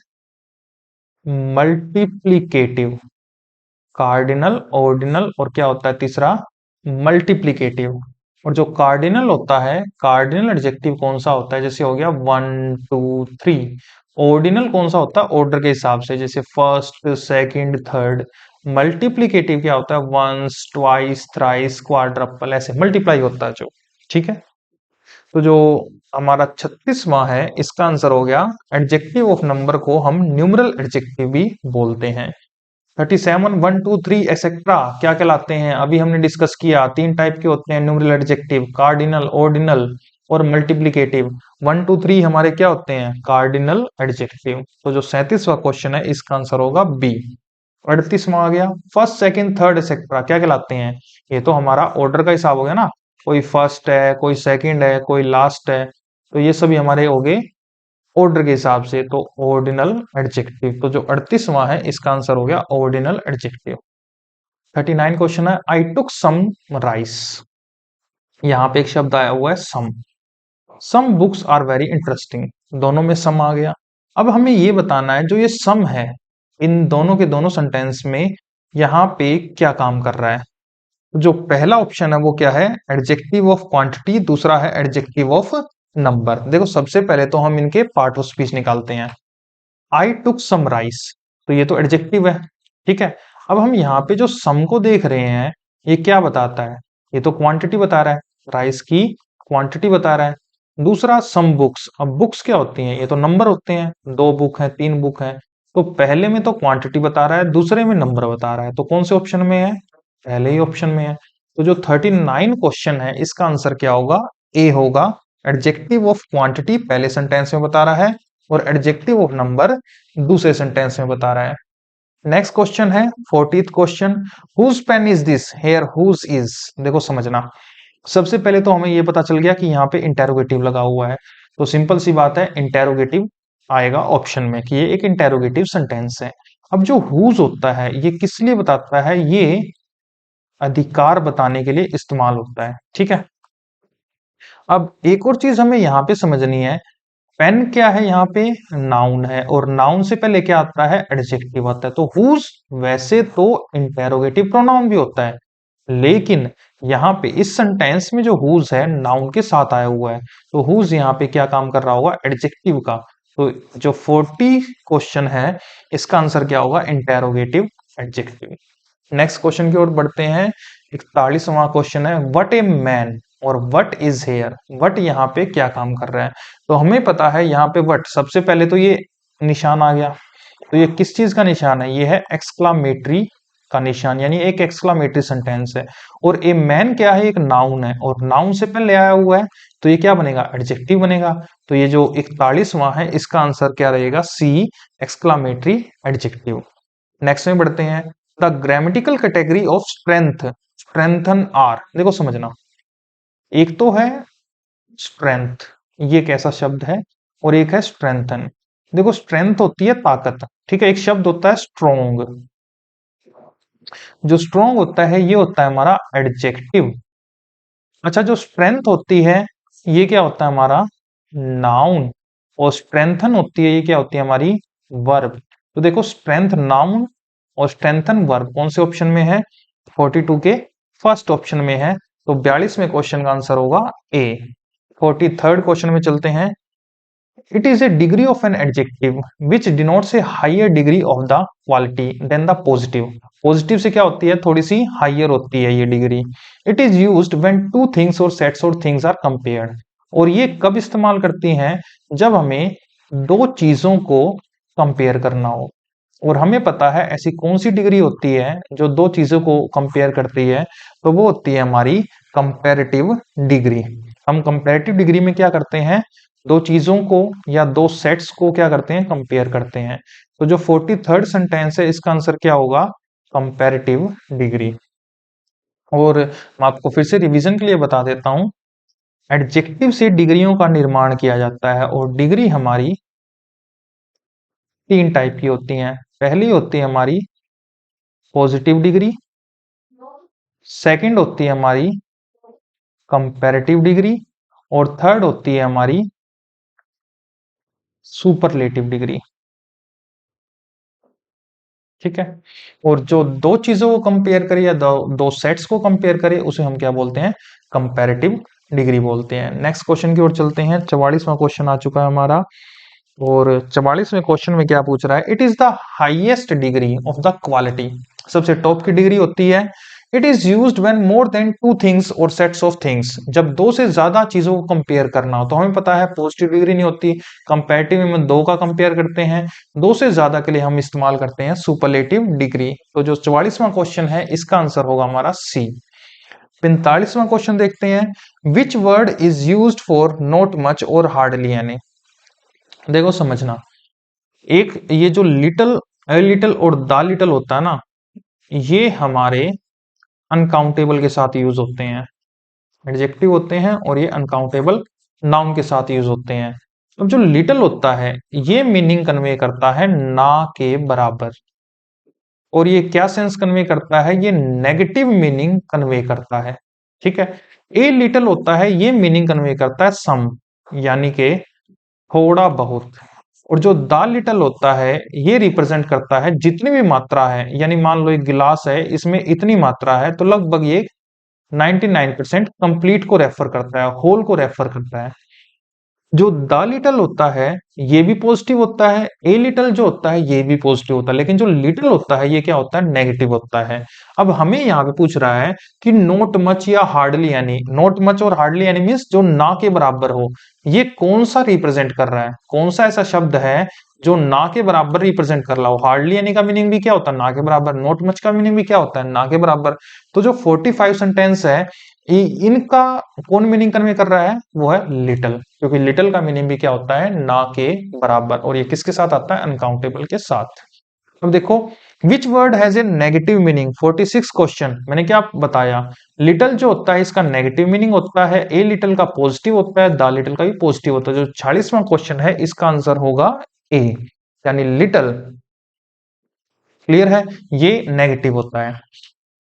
मल्टीप्लिकेटिव। कार्डिनल, ऑर्डिनल, और क्या होता है तीसरा, मल्टीप्लिकेटिव। और जो कार्डिनल होता है, कार्डिनल एडजेक्टिव कौन सा होता है, जैसे हो गया 1 2 3। ऑर्डिनल कौन सा होता है, ऑर्डर के हिसाब से, जैसे फर्स्ट सेकंड थर्ड। मल्टीप्लिकेटिव क्या होता है, वंस ट्वाइस थ्राइस क्वाड्रपल, ऐसे मल्टीप्लाई होता है जो। ठीक है, तो जो हमारा 36वां है इसका आंसर हो गया, एडजेक्टिव ऑफ नंबर को हम न्यूमरल एडजेक्टिव भी बोलते हैं। 37 1 2 3 एक्सेट्रा क्या कहलाते हैं, अभी हमने डिस्कस किया, तीन टाइप के होते हैं न्यूमरल एडजेक्टिव, कार्डिनल, ऑर्डिनल और मल्टीप्लिकेटिव। 1 2 3 हमारे क्या होते हैं, कार्डिनल एडजेक्टिव। तो जो 37वां क्वेश्चन है इसका आंसर होगा बी। 38वां आ गया, फर्स्ट सेकंड थर्ड एक्सेट्रा क्या कहलाते हैं, ये तो हमारा ऑर्डर का हिसाब हो गया ना, कोई फर्स्ट है, कोई सेकंड है, कोई लास्ट है, तो ये सभी हमारे हो गए ऑर्डर के हिसाब से, तो ऑर्डिनल एडजेक्टिव। तो जो 38वां है इसका आंसर हो गया ऑर्डिनल एडजेक्टिव। 39 क्वेश्चन है, आई टुक सम राइस। यहाँ पे एक शब्द आया हुआ है some, some books are very interesting, दोनों में सम आ गया। अब हमें ये बताना है जो ये सम है इन दोनों के दोनों सेंटेंस में यहाँ पे क्या काम कर रहा है। जो पहला ऑप्शन है वो क्या है, एडजेक्टिव ऑफ क्वांटिटी, दूसरा है एडजेक्टिव ऑफ नंबर। देखो सबसे पहले तो हम इनके पार्ट ऑफ स्पीच निकालते हैं। आई टुक सम राइस, तो ये तो एडजेक्टिव है। ठीक है, अब हम यहाँ पे जो सम को देख रहे हैं ये क्या बताता है, ये तो क्वांटिटी बता रहा है, राइस की क्वांटिटी बता रहा है। दूसरा सम बुक्स, अब बुक्स क्या होती हैं, ये तो नंबर होते हैं, 2 बुक है 3 बुक है। तो पहले में तो क्वांटिटी बता रहा है, दूसरे में नंबर बता रहा है, तो कौन से ऑप्शन में है, पहले ही ऑप्शन में है। तो जो 39 क्वेश्चन है इसका आंसर क्या होगा, ए होगा, एडजेक्टिव ऑफ क्वांटिटी पहले सेंटेंस में बता रहा है और एडजेक्टिव ऑफ नंबर दूसरे सेंटेंस में बता रहा है। नेक्स्ट क्वेश्चन है 40th question, whose pen is this, here whose is. देखो समझना, सबसे पहले तो हमें यह पता चल गया कि यहाँ पे इंटेरोगेटिव लगा हुआ है, तो सिंपल सी बात है इंटेरोगेटिव आएगा ऑप्शन में, कि ये एक इंटेरोगेटिव सेंटेंस है। अब जो हुज होता है ये किस लिए बताता है, ये अधिकार बताने के लिए इस्तेमाल होता है। ठीक है, अब एक और चीज हमें यहाँ पे समझनी है, पेन क्या है, यहाँ पे नाउन है, और नाउन से पहले क्या आता है, एडजेक्टिव आता है। तो हुज वैसे तो इंटेरोगेटिव प्रोनाउन भी होता है, लेकिन यहाँ पे इस सेंटेंस में जो हुज है नाउन के साथ आया हुआ है, तो हुज यहाँ पे क्या काम कर रहा होगा, एडजेक्टिव का। तो जो 40 क्वेश्चन है इसका आंसर क्या होगा, इंटेरोगेटिव एडजेक्टिव। नेक्स्ट क्वेश्चन की ओर बढ़ते हैं। 41वां क्वेश्चन है, व्हाट ए मैन, और वट इज हेयर, वट यहाँ पे क्या काम कर रहा है। तो हमें पता है यहाँ पे वट, सबसे पहले तो ये निशान आ गया, तो ये किस चीज का निशान है, ये है एक्सक्लामेटरी का निशान, यानी एक एक्सक्लामेटरी सेंटेंस है। और ए मैन क्या है, एक नाउन है, और नाउन से पहले आया हुआ है, तो ये क्या बनेगा, एडजेक्टिव बनेगा। तो ये जो 41वां है, इसका आंसर क्या रहेगा, सी, एक्सक्लामेटरी एडजेक्टिव। नेक्स्ट में बढ़ते हैं, the grammatical category of strength, strengthen are, देखो समझना, एक तो है स्ट्रेंथ, ये कैसा शब्द है, और एक है स्ट्रेंथन। देखो स्ट्रेंथ होती है ताकत, ठीक है, एक शब्द होता है स्ट्रोंग, जो स्ट्रोंग होता है ये होता है हमारा एडजेक्टिव। अच्छा, जो स्ट्रेंथ होती है ये क्या होता है हमारा नाउन, और स्ट्रेंथन होती है, ये क्या होती है हमारी वर्ब। तो देखो स्ट्रेंथ नाउन और स्ट्रेंथन वर्ब कौन से ऑप्शन में है, 42 के फर्स्ट ऑप्शन में है। तो 42वें क्वेश्चन का आंसर होगा ए। 43rd क्वेश्चन में चलते हैं, it is a degree of an adjective which denotes a higher degree of the quality than the positive. Positive से क्या होती है, थोड़ी सी हायर होती है ये degree. It is used when two things और सेट्स और थिंग्स आर कंपेयर्ड, और ये कब इस्तेमाल करती हैं, जब हमें दो चीजों को कंपेयर करना हो। और हमें पता है ऐसी कौन सी डिग्री होती है जो दो चीजों को कंपेयर करती है, तो वो होती है हमारी कंपैरेटिव डिग्री। हम कंपैरेटिव डिग्री में क्या करते हैं, दो चीजों को या दो सेट्स को क्या करते हैं, कंपेयर करते हैं। तो जो 43rd सेंटेंस है, इसका आंसर क्या होगा, कंपैरेटिव डिग्री। और मैं आपको फिर से रिवीजन के लिए बता देता हूं, एडजेक्टिव से डिग्रियों का निर्माण किया जाता है, और डिग्री हमारी तीन टाइप की होती हैं। पहली होती है हमारी पॉजिटिव डिग्री, सेकंड होती है हमारी कंपैरेटिव डिग्री, और थर्ड होती है हमारी सुपरलेटिव डिग्री। ठीक है, और जो दो चीजों को कंपेयर करे या दो सेट्स को कंपेयर करे, उसे हम क्या बोलते हैं, कंपैरेटिव डिग्री बोलते हैं। नेक्स्ट क्वेश्चन की ओर चलते हैं, 44वां क्वेश्चन आ चुका है हमारा, और 44वें क्वेश्चन में क्या पूछ रहा है, it is the highest degree of the quality, सबसे टॉप की डिग्री होती है। It is used when more than two things और सेट्स ऑफ थिंग्स, जब दो से ज्यादा चीजों को कंपेयर करना हो। तो हमें पता है पॉजिटिव डिग्री नहीं होती, कंपैरेटिव में दो का कंपेयर करते हैं, दो से ज्यादा के लिए हम इस्तेमाल करते हैं सुपरलेटिव डिग्री। तो जो 44वां क्वेश्चन है, इसका आंसर होगा हमारा सी। 45वां क्वेश्चन देखते हैं, which word is used for not much और हार्डली एनी। देखो समझना, एक ये जो लिटिल, ए लिटिल और द लिटिल होता है ना, ये हमारे अनकाउंटेबल के साथ यूज होते हैं, एडजेक्टिव होते हैं, और ये अनकाउंटेबल नाउन के साथ यूज होते हैं। अब जो लिटिल होता है, ये मीनिंग कन्वे करता है ना के बराबर, और ये क्या सेंस कन्वे करता है, ये नेगेटिव मीनिंग कन्वे करता है। ठीक है, ए लिटिल होता है, ये मीनिंग कन्वे करता है सम, यानी कि थोड़ा बहुत। और जो द लिटिल होता है, ये रिप्रेजेंट करता है जितनी भी मात्रा है, यानी मान लो एक गिलास है, इसमें इतनी मात्रा है, तो लगभग ये 99% कंप्लीट को रेफर करता है, होल को रेफर करता है। जो द लिटिल होता है, ये भी पॉजिटिव होता है, ए लिटिल जो होता है ये भी पॉजिटिव होता है, लेकिन जो लिटिल होता है ये क्या होता है, नेगेटिव होता है। अब हमें यहाँ पे पूछ रहा है कि नॉट मच या हार्डली एनी, नॉट मच और हार्डली एनी मीन्स जो ना के बराबर हो, ये कौन सा रिप्रेजेंट कर रहा है, कौन सा ऐसा शब्द है जो ना के बराबर रिप्रेजेंट कर रहा हो। हार्डली एनी का मीनिंग भी क्या होता है, ना के बराबर, नॉट मच का मीनिंग भी क्या होता है, ना के बराबर। तो जो 45 सेंटेंस है, इनका कौन मीनिंग कन्वे कर रहा है, वो है लिटिल, क्योंकि लिटिल का मीनिंग भी क्या होता है, ना के बराबर, और ये किसके साथ आता है, अनकाउंटेबल के साथ। अब देखो, which word has a negative meaning, 46 question मैंने क्या बताया, लिटिल जो होता है इसका नेगेटिव मीनिंग होता है, ए लिटिल का पॉजिटिव होता है, द लिटिल का भी पॉजिटिव होता है। जो 46वां क्वेश्चन है, इसका आंसर होगा ए, यानी लिटिल। क्लियर है, ये नेगेटिव होता है।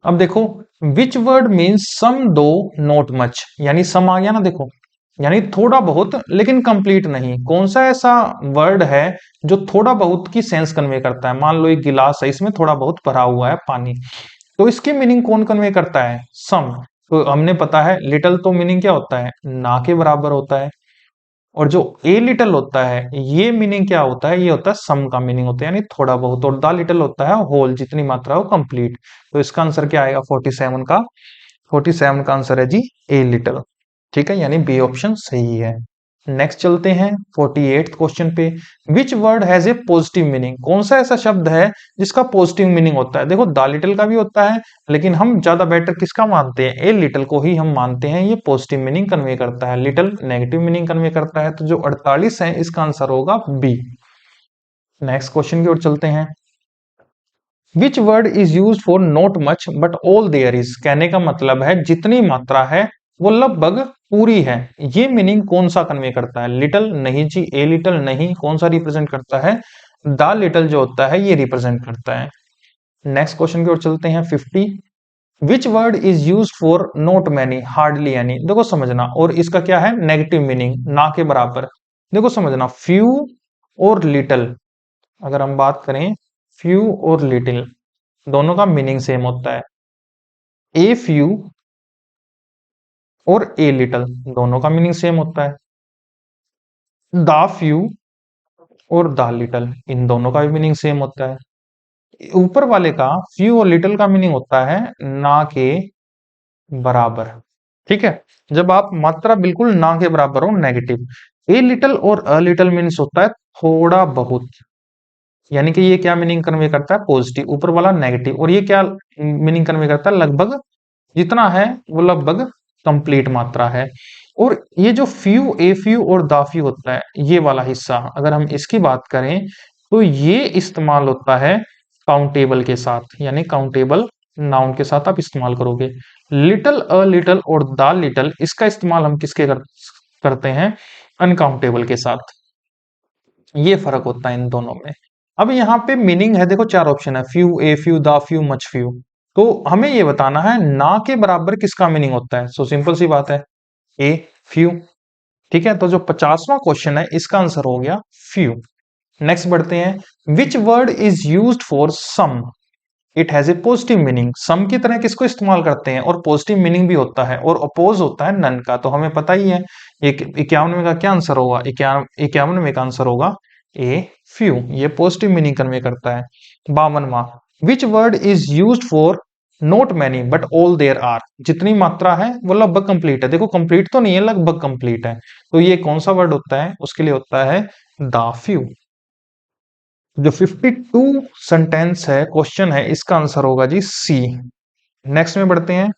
अब देखो, विच वर्ड मीन्स सम दो नॉट मच, यानी सम आ गया ना, देखो यानी थोड़ा बहुत लेकिन कंप्लीट नहीं। कौन सा ऐसा वर्ड है जो थोड़ा बहुत की सेंस कन्वे करता है, मान लो एक गिलास है, इसमें थोड़ा बहुत भरा हुआ है पानी, तो इसकी मीनिंग कौन कन्वे करता है, सम। तो हमने पता है लिटिल तो मीनिंग क्या होता है, ना के बराबर होता है, और जो ए लिटिल होता है ये मीनिंग क्या होता है, ये होता है सम का मीनिंग होता है, यानी थोड़ा बहुत। और द लिटिल होता है होल, जितनी मात्रा हो कंप्लीट। तो इसका आंसर क्या आएगा 47 का, 47 का आंसर है जी ए लिटिल। ठीक है, यानी बी ऑप्शन सही है। नेक्स्ट चलते हैं 48th क्वेश्चन पे। Which word has a positive meaning? कौन सा ऐसा शब्द है जिसका पॉजिटिव मीनिंग होता है? देखो द लिटिल का भी होता है, लेकिन हम ज्यादा बेटर किसका मानते हैं? ए लिटिल को ही हम मानते हैं, ये पॉजिटिव मीनिंग कन्वे करता है, लिटिल नेगेटिव मीनिंग कन्वे करता है। तो जो 48 है इसका आंसर होगा बी। नेक्स्ट क्वेश्चन की ओर चलते हैं। Which word is use for not much but all there is? कहने का मतलब है जितनी मात्रा है वो लगभग पूरी है। ये मीनिंग कौन सा कन्वे करता है? लिटिल नहीं जी, ए लिटिल नहीं। कौन सा रिप्रेजेंट करता है? द लिटिल जो होता है ये रिप्रेजेंट करता है। नेक्स्ट क्वेश्चन की ओर चलते हैं 50। विच word is use for not many hardly any? देखो समझना, और इसका क्या है? नेगेटिव मीनिंग, ना के बराबर। देखो समझना, फ्यू और लिटिल, अगर हम बात करें फ्यू और लिटिल, दोनों का मीनिंग सेम होता है। ए फ्यू और ए लिटिल दोनों का मीनिंग सेम होता है। द फ्यू और द लिटिल इन दोनों का भी मीनिंग सेम होता है। ऊपर वाले का फ्यू और लिटिल का मीनिंग होता है ना के बराबर। ठीक है, जब आप मात्रा बिल्कुल ना के बराबर हो, नेगेटिव। ए लिटिल और अ लिटिल मीनिंग होता है थोड़ा बहुत, यानी कि ये क्या मीनिंग कन्वे करता है? पॉजिटिव। ऊपर वाला नेगेटिव। और ये क्या मीनिंग कन्वे करता है? लगभग, जितना है वो लगभग कंप्लीट मात्रा है। और ये जो फ्यू, ए फ्यू और द फ्यू होता है, ये वाला हिस्सा अगर हम इसकी बात करें तो ये इस्तेमाल होता है काउंटेबल के साथ, यानी काउंटेबल नाउन के साथ आप इस्तेमाल करोगे। लिटिल, अ लिटिल और द लिटिल इसका इस्तेमाल हम किसके करते हैं? अनकाउंटेबल के साथ। ये फर्क होता है इन दोनों में। अब यहाँ पे मीनिंग है, देखो चार ऑप्शन है, few, a few, the few, much few. तो हमें ये बताना है ना के बराबर किसका मीनिंग होता है। सो सिंपल सी बात है, ए फ्यू। ठीक है, तो जो 50वां क्वेश्चन है इसका आंसर हो गया फ्यू। नेक्स्ट बढ़ते हैं। Which word is used for some it has a positive meaning? Some की तरह किसको इस्तेमाल करते हैं और पॉजिटिव मीनिंग भी होता है, और अपोज होता है नन का? तो हमें पता ही है। ये 51वें का क्या आंसर होगा? 51वें का आंसर होगा ए फ्यू। ये पॉजिटिव मीनिंग कन्वे करता है। 52वां। Which word is used for not many but all there are? जितनी मात्रा है वो लगभग कंप्लीट है। देखो कंप्लीट तो नहीं है, लगभग कंप्लीट है। तो ये कौन सा वर्ड होता है? उसके लिए होता है द फ्यू। जो 52 सेंटेंस है, क्वेश्चन है, इसका आंसर होगा जी सी। नेक्स्ट में बढ़ते हैं।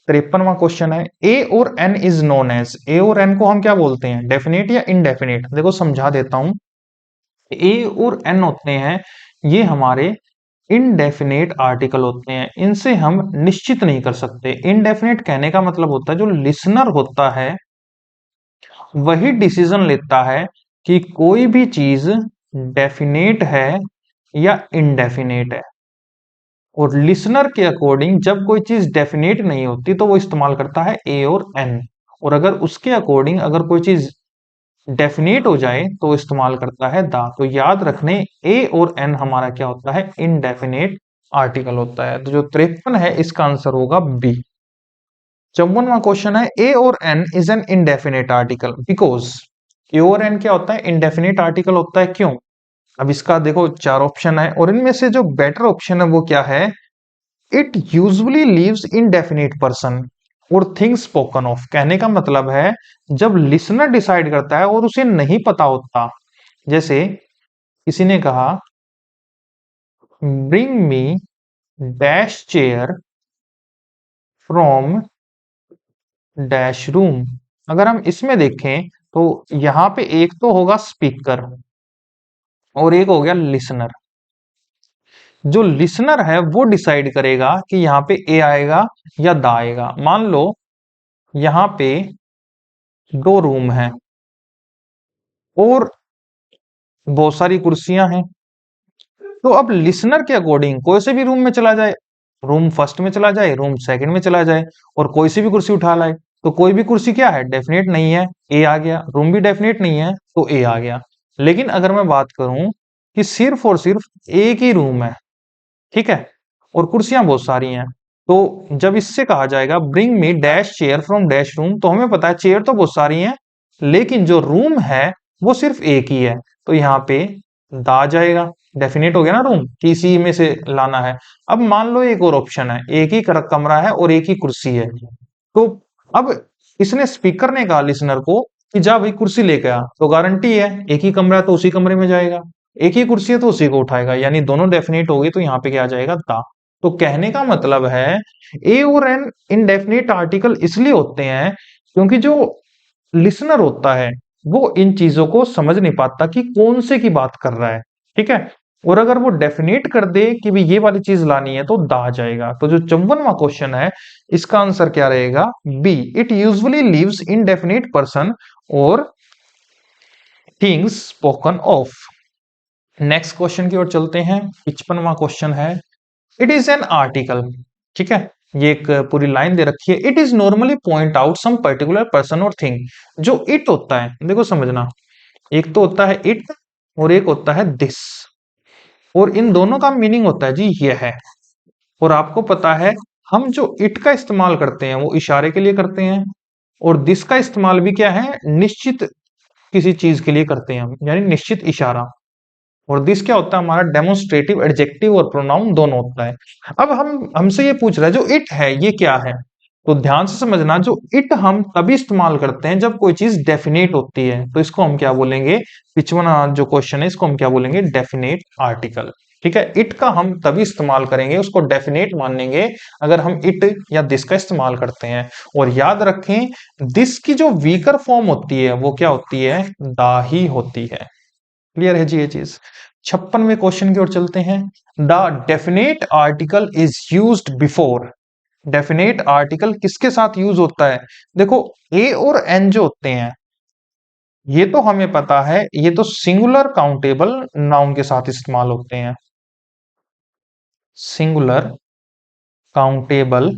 53वां क्वेश्चन है। ए और एन इज नोन एज? ए और एन को हम क्या बोलते हैं? डेफिनेट या इनडेफिनेट? देखो समझा देता हूं। ए और एन होते हैं, ये हमारे इनडेफिनेट आर्टिकल होते हैं। इनसे हम निश्चित नहीं कर सकते। इनडेफिनेट कहने का मतलब होता है जो लिसनर होता है वही डिसीजन लेता है कि कोई भी चीज डेफिनेट है या इनडेफिनेट है। और लिसनर के अकॉर्डिंग जब कोई चीज डेफिनेट नहीं होती तो वो इस्तेमाल करता है ए और एन। और अगर उसके अकॉर्डिंग अगर कोई चीज डेफिनेट हो जाए तो इस्तेमाल करता है द। तो याद रखने, ए और एन हमारा क्या होता है? इनडेफिनेट आर्टिकल होता है। तो जो 53 है इसका आंसर होगा बी। 54वां क्वेश्चन है। ए और an is an indefinite article because? A और एन क्या होता है? इनडेफिनेट आर्टिकल होता है, क्यों? अब इसका देखो चार ऑप्शन है, और इनमें से जो बेटर ऑप्शन है वो क्या है? It usually lives indefinite person और थिंग्स स्पोकन ऑफ। कहने का मतलब है जब लिसनर डिसाइड करता है और उसे नहीं पता होता, जैसे किसी ने कहा bring me dash chair from dash room. अगर हम इसमें देखें तो यहां पे एक तो होगा स्पीकर और एक हो गया लिसनर। जो लिसनर है वो डिसाइड करेगा कि यहाँ पे ए आएगा या द आएगा। मान लो यहाँ पे दो रूम है और बहुत सारी कुर्सियां हैं, तो अब लिसनर के अकॉर्डिंग कोई से भी रूम में चला जाए, रूम फर्स्ट में चला जाए, रूम सेकंड में चला जाए, और कोई सी भी कुर्सी उठा लाए, तो कोई भी कुर्सी क्या है? डेफिनेट नहीं है, ए आ गया। रूम भी डेफिनेट नहीं है तो ए आ गया। लेकिन अगर मैं बात करूं कि सिर्फ और सिर्फ एक ही रूम है, ठीक है, और कुर्सियां बहुत सारी हैं, तो जब इससे कहा जाएगा bring me dash chair from dash room, तो हमें पता है चेयर तो बहुत सारी हैं लेकिन जो रूम है वो सिर्फ एक ही है। तो यहाँ पे द आ जाएगा। डेफिनेट हो गया ना रूम, किसी में से लाना है। अब मान लो एक और ऑप्शन है, एक ही कमरा है और एक ही कुर्सी है, तो अब इसने स्पीकर ने कहा लिसनर को कि जा भाई कुर्सी लेके आ, तो गारंटी है एक ही कमरा है तो उसी कमरे में जाएगा, एक ही कुर्सी है तो उसी को उठाएगा, यानी दोनों डेफिनेट हो गई, तो यहाँ पे क्या आ जाएगा दा। तो कहने का मतलब है ए और एन इंडेफिनिट आर्टिकल इसलिए होते हैं क्योंकि जो लिसनर होता है वो इन चीजों को समझ नहीं पाता कि कौन से की बात कर रहा है, ठीक है। और अगर वो डेफिनेट कर दे कि भी ये वाली चीज लानी है तो दा आ जाएगा। तो जो 54वां क्वेश्चन है इसका आंसर क्या रहेगा, B. It usually lives indefinite person और things spoken of. Next question की ओर चलते हैं। 55वां क्वेश्चन है, इट इज एन आर्टिकल, ठीक है। ये एक पूरी लाइन दे रखी है, it is normally point out some particular person और थिंग। जो इट होता है देखो समझना, एक तो होता है इट और एक होता है दिस, और इन दोनों का मीनिंग होता है जी ये है। और आपको पता है हम जो इट का इस्तेमाल करते हैं वो इशारे के लिए करते हैं, और दिस का इस्तेमाल भी क्या है, निश्चित किसी चीज के लिए करते हैं हम, यानी निश्चित इशारा। और दिस क्या होता है हमारा, डेमोन्स्ट्रेटिव एडजेक्टिव और प्रोनाउन दोनों होता है। अब हम हमसे ये पूछ रहा है जो इट है ये क्या है, तो ध्यान से समझना, जो इट हम तभी इस्तेमाल करते हैं जब कोई चीज डेफिनेट होती है, तो इसको हम क्या बोलेंगे, 55वां जो क्वेश्चन है इसको हम क्या बोलेंगे, डेफिनेट आर्टिकल, ठीक है। इट का हम तभी इस्तेमाल करेंगे, उसको डेफिनेट मानेंगे अगर हम इट या दिस का इस्तेमाल करते हैं। और याद रखें दिस की जो वीकर फॉर्म होती है वो क्या होती है, दा ही होती है। क्लियर है जी ये चीज। 56वें क्वेश्चन की ओर चलते हैं। The definite article is used before. Definite article किसके साथ यूज होता है, देखो ए और एन जो होते हैं ये तो हमें पता है, ये तो सिंगुलर काउंटेबल नाउन के साथ इस्तेमाल होते हैं। Singular countable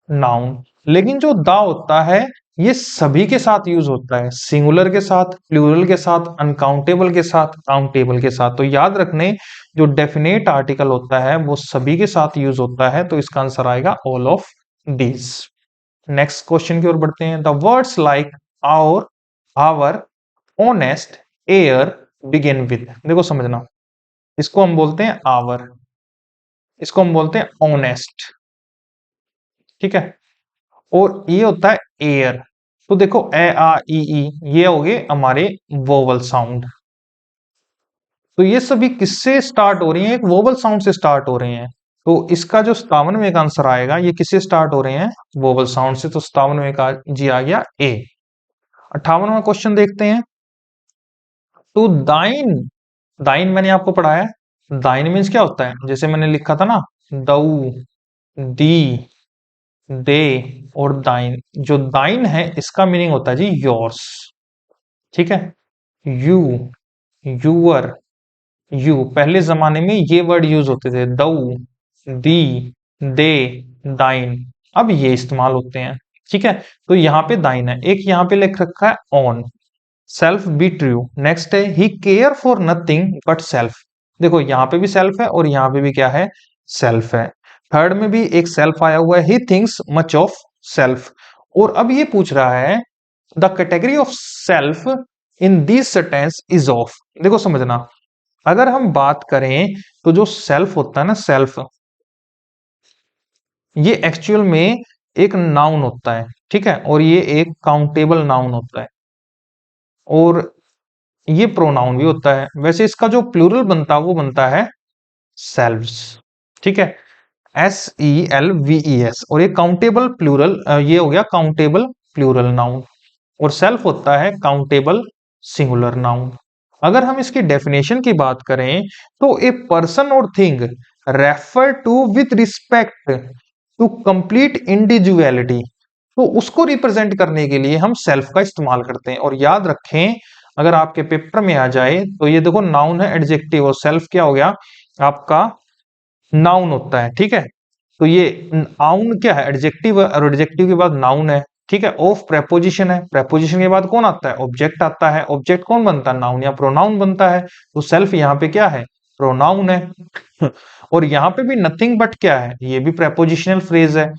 noun. लेकिन जो दा होता है ये सभी के साथ यूज होता है, सिंगुलर के साथ, प्लूरल के साथ, अनकाउंटेबल के साथ, काउंटेबल के साथ। तो याद रखने जो डेफिनेट आर्टिकल होता है वो सभी के साथ यूज होता है, तो इसका आंसर आएगा all of these. Next question की ओर बढ़ते हैं। The words like hour, hour, honest, heir begin with. देखो समझना, इसको हम बोलते हैं आवर, इसको हम बोलते हैं ऑनेस्ट, ठीक है। और ये होता है एयर। तो देखो ए आ ई ये हो गए हमारे वोवल साउंड। तो ये सभी किससे स्टार्ट हो रही हैं, एक वोवल साउंड से स्टार्ट हो रहे हैं। तो इसका जो 57वें का आंसर आएगा, ये किससे स्टार्ट हो रहे हैं, वोवल साउंड से। तो 57वें का जी आ गया ए। 58वां क्वेश्चन देखते हैं। टू दाइन, दाइन मैंने आपको पढ़ाया, दाइन मीन्स क्या होता है, जैसे मैंने लिखा था ना, दऊ, दी, दे और दाइन। जो दाइन है इसका मीनिंग होता है जी योर्स, ठीक है। यू, यूअर, यू, पहले जमाने में ये वर्ड यूज होते थे, दऊ, दी, दे, दाइन। अब ये इस्तेमाल होते हैं, ठीक है। तो यहाँ पे दाइन है, एक यहाँ पे लिख रखा है on, self be true. Next है he care for nothing but self. देखो यहाँ पे भी सेल्फ है और यहाँ पे भी क्या है, सेल्फ है। थर्ड में भी एक सेल्फ आया हुआ है, he thinks much of self. और अब ये पूछ रहा है the category of self in this sentence is of. देखो समझना, अगर हम बात करें तो जो सेल्फ होता है ना, सेल्फ, ये एक्चुअल में एक नाउन होता है, ठीक है। और ये एक काउंटेबल नाउन होता है, और ये प्रोनाउन भी होता है। वैसे इसका जो प्लूरल बनता है वो बनता है सेल्व्स, ठीक है, SELVES। और ये काउंटेबल प्लूरल, ये हो गया काउंटेबल प्लूरल नाउन, और सेल्फ होता है काउंटेबल सिंगुलर नाउन। अगर हम इसकी डेफिनेशन की बात करें तो ए पर्सन और thing refer to with respect to complete individuality. तो उसको रिप्रेजेंट करने के लिए हम सेल्फ का इस्तेमाल करते हैं। और याद रखें अगर आपके पेपर में आ जाए तो ये देखो नाउन है एडजेक्टिव, और सेल्फ क्या हो गया आपका नाउन होता है, ठीक है। तो ये नाउन क्या है, एडजेक्टिव है, और एडजेक्टिव के बाद नाउन है, ठीक है। ऑफ प्रेपोजिशन है, प्रेपोजिशन के बाद कौन आता है, ऑब्जेक्ट आता है। ऑब्जेक्ट कौन बनता है, नाउन या प्रोनाउन बनता है। तो सेल्फ यहाँ पे क्या है, प्रोनाउन है। और यहाँ पे भी नथिंग बट क्या है, ये भी प्रेपोजिशनल फ्रेज है,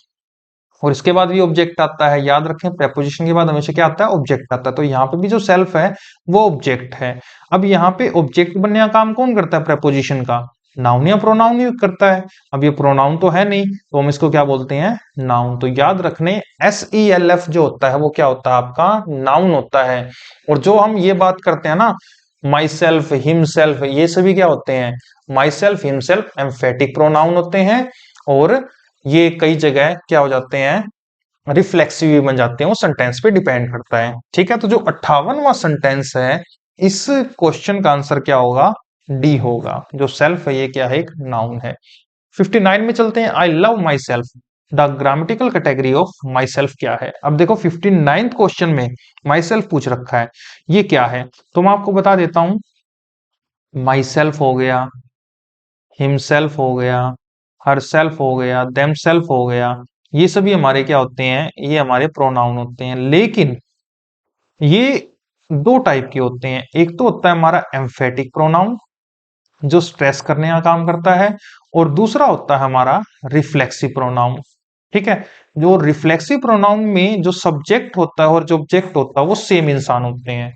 और इसके बाद भी ऑब्जेक्ट आता है। याद रखें प्रेपोजिशन के बाद हमेशा क्या आता है, ऑब्जेक्ट आता है। तो यहाँ पे भी जो सेल्फ है वो ऑब्जेक्ट है। अब यहाँ पे ऑब्जेक्ट बनने का काम कौन करता है, प्रेपोजिशन का। नाउन या प्रोनाउन यूज करता है। अब ये प्रोनाउन तो है नहीं, तो हम इसको क्या बोलते हैं, नाउन। तो याद रखने SELF जो होता है वो क्या होता है, आपका नाउन होता है। और जो हम ये बात करते हैं ना, माई सेल्फ, हिमसेल्फ, ये सभी क्या होते हैं, my self, himself emphatic pronoun होते हैं। और ये कई जगह क्या हो जाते हैं, रिफ्लेक्सिव भी बन जाते हैं, वो सेंटेंस पे डिपेंड करता है। ठीक है, तो जो 58वां सेंटेंस है, इस क्वेश्चन का आंसर क्या होगा, डी होगा। जो सेल्फ है ये क्या है, एक नाउन है। 59 में चलते हैं, I love my self, the grammatical category of my self क्या है। अब देखो 59th क्वेश्चन में माई सेल्फ पूछ रखा है, ये क्या है, तो मैं आपको बता देता हूं। माई सेल्फ हो गया, हिमसेल्फ हो गया, हर सेल्फ हो गया, देम सेल्फ हो गया, ये सभी हमारे क्या होते हैं, ये हमारे प्रोनाउन होते हैं। लेकिन ये दो टाइप के होते हैं, एक तो होता है हमारा एम्फेटिक प्रोनाउन जो स्ट्रेस करने का काम करता है, और दूसरा होता है हमारा रिफ्लेक्सिव प्रोनाउन। ठीक है, जो रिफ्लेक्सिव प्रोनाउन में जो सब्जेक्ट होता है और जो ऑब्जेक्ट होता है वो सेम इंसान होते हैं।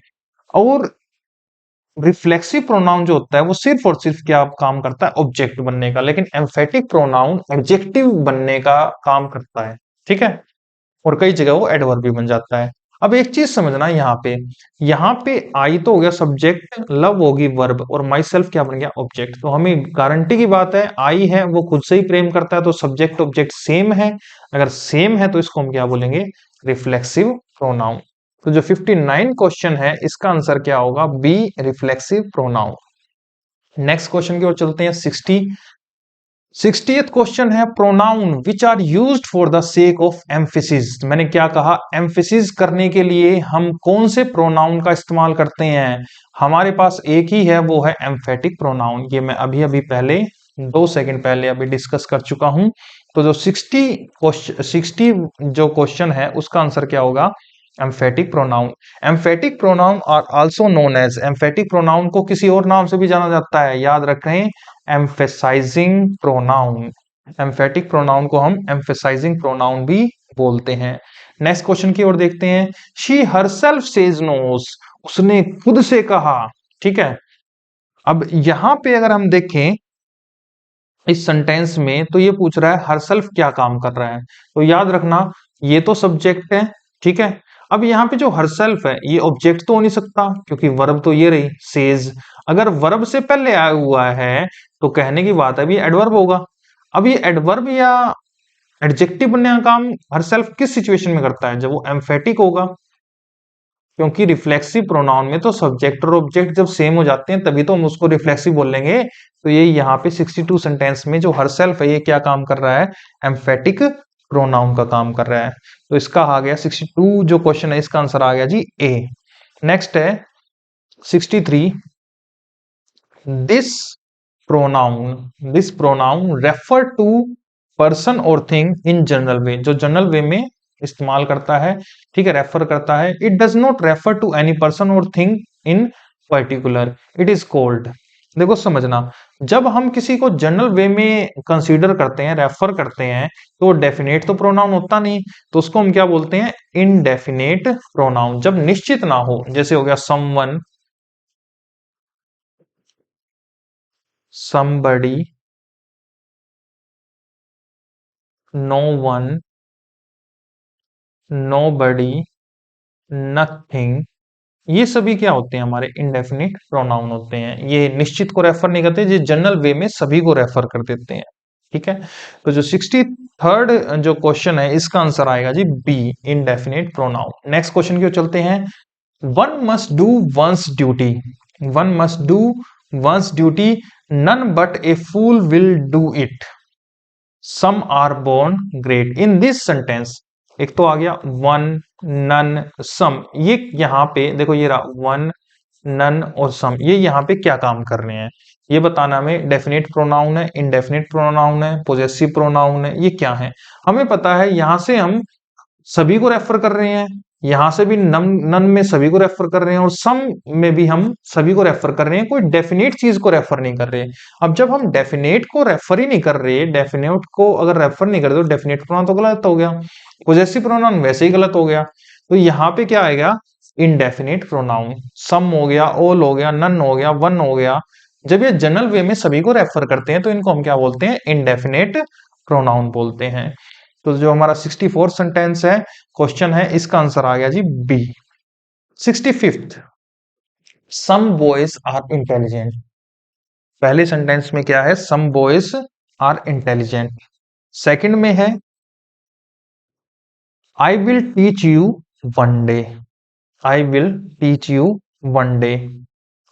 और रिफ्लेक्सिव प्रोनाउन जो होता है वो सिर्फ और सिर्फ क्या काम करता है, ऑब्जेक्ट बनने का। लेकिन एम्फेटिक प्रोनाउन एडजेक्टिव बनने का काम करता है। ठीक है, और कई जगह वो एडवर्ब भी बन जाता है। अब एक चीज समझना, यहाँ पे आई तो हो गया सब्जेक्ट, लव होगी वर्ब, और माई सेल्फ क्या बन गया, ऑब्जेक्ट। तो हमें गारंटी की बात है, आई है वो खुद से ही प्रेम करता है, तो सब्जेक्ट ऑब्जेक्ट सेम है। अगर सेम है तो इसको हम क्या बोलेंगे, रिफ्लेक्सिव प्रोनाउन। तो जो 59 क्वेश्चन है इसका आंसर क्या होगा, B, reflexive pronoun. Next question की ओर चलते हैं। 60th क्वेश्चन है, pronoun which are used for the sake of emphasis. मैंने क्या कहा, एम्फेसिस करने के लिए हम कौन से प्रोनाउन का इस्तेमाल करते हैं। हमारे पास एक ही है, वो है एम्फेटिक प्रोनाउन। ये मैं अभी अभी पहले 2 सेकंड पहले अभी डिस्कस कर चुका हूं। तो जो 60 जो क्वेश्चन है उसका आंसर क्या होगा, emphatic pronoun. Emphatic pronoun are also known as, emphatic pronoun को किसी और नाम से भी जाना जाता है, याद रखें, एम्फेसाइजिंग प्रोनाउन। एम्फेटिक प्रोनाउन को हम एम्फेसाइजिंग प्रोनाउन भी बोलते हैं। नेक्स्ट क्वेश्चन की ओर देखते हैं। शी हरसेल्फ सेज नोस, उसने खुद से कहा। ठीक है, अब यहां पे अगर हम देखें इस सेंटेंस में, तो ये पूछ रहा है हरसेल्फ क्या काम कर रहा है। तो याद रखना, ये तो सब्जेक्ट है। ठीक है, अब यहाँ पे जो हरसेल्फ है ये ऑब्जेक्ट तो हो नहीं सकता, क्योंकि वर्ब तो ये रही सेज। अगर वर्ब से पहले आया हुआ है तो कहने की बात है, अभी एडवर्ब होगा। अब ये एडवर्ब या एडजेक्टिव बनने का काम हरसेल्फ किस सिचुएशन में करता है, जब वो एम्फेटिक होगा। क्योंकि रिफ्लेक्सिव प्रोनाउन में तो सब्जेक्ट और ऑब्जेक्ट जब सेम हो जाते हैं तभी तो हम उसको रिफ्लेक्सिव बोलेंगे। तो ये यहाँ पे 62 सेंटेंस में जो हरसेल्फ है ये क्या काम कर रहा है, एम्फेटिक प्रोनाउन का काम कर रहा है। तो इसका आ गया 62 जो क्वेश्चन है इसका आंसर आ गया जी ए। नेक्स्ट है 63, this pronoun refer to person और थिंग इन जनरल वे, जो जनरल वे में इस्तेमाल करता है। ठीक है, रेफर करता है। It does not refer to any person और thing in particular, it is called. देखो समझना, जब हम किसी को जनरल वे में कंसीडर करते हैं, रेफर करते हैं, तो डेफिनेट तो प्रोनाउन होता नहीं, तो उसको हम क्या बोलते हैं, इनडेफिनेट प्रोनाउन। जब निश्चित ना हो, जैसे हो गया someone, somebody, no one, nobody, nothing, ये सभी क्या होते हैं, हमारे इंडेफिनिट प्रोनाउन होते हैं। ये निश्चित को रेफर नहीं करते, ये जनरल वे में सभी को रेफर कर देते हैं। ठीक है, तो जो 63rd जो क्वेश्चन है इसका आंसर आएगा जी B, indefinite pronoun. Next question की ओर चलते हैं। One must do one's duty, one must do one's duty, none but a fool will do it, some are born great. In this sentence, एक तो आ गया वन, नन, सम। ये यहाँ पे देखो, ये रहा वन, नन और सम, ये यहाँ पे क्या काम कर रहे हैं ये बताना हमें। डेफिनेट प्रोनाउन है, इनडेफिनेट प्रोनाउन है, पोजेसिव प्रोनाउन है, ये क्या है हमें पता है। यहां से हम सभी को रेफर कर रहे हैं, यहां से भी नन में सभी को रेफर कर रहे हैं, और सम में भी हम सभी को रेफर कर रहे हैं, कोई डेफिनेट चीज को रेफर नहीं कर रहे। अब जब हम डेफिनेट को रेफर ही नहीं कर रहे, डेफिनेट को अगर रेफर नहीं कर रहे तो डेफिनेट प्रोनाउन तो गलत हो गया, पॉजेसिव प्रोनाउन वैसे ही गलत हो गया। तो यहाँ पे क्या आएगा, इनडेफिनेट प्रोनाउन। सम हो गया, ऑल हो गया, नन हो गया, वन हो गया, जब ये जनरल वे में सभी को रेफर करते हैं तो इनको हम क्या बोलते हैं, इंडेफिनेट प्रोनाउन बोलते हैं। तो जो हमारा 64 सेंटेंस है, क्वेश्चन है, इसका आंसर आ गया जी B. 65th, some boys are intelligent. पहले सेंटेंस में क्या है, some boys are intelligent. Second में है I will teach you one day, I will teach you one day.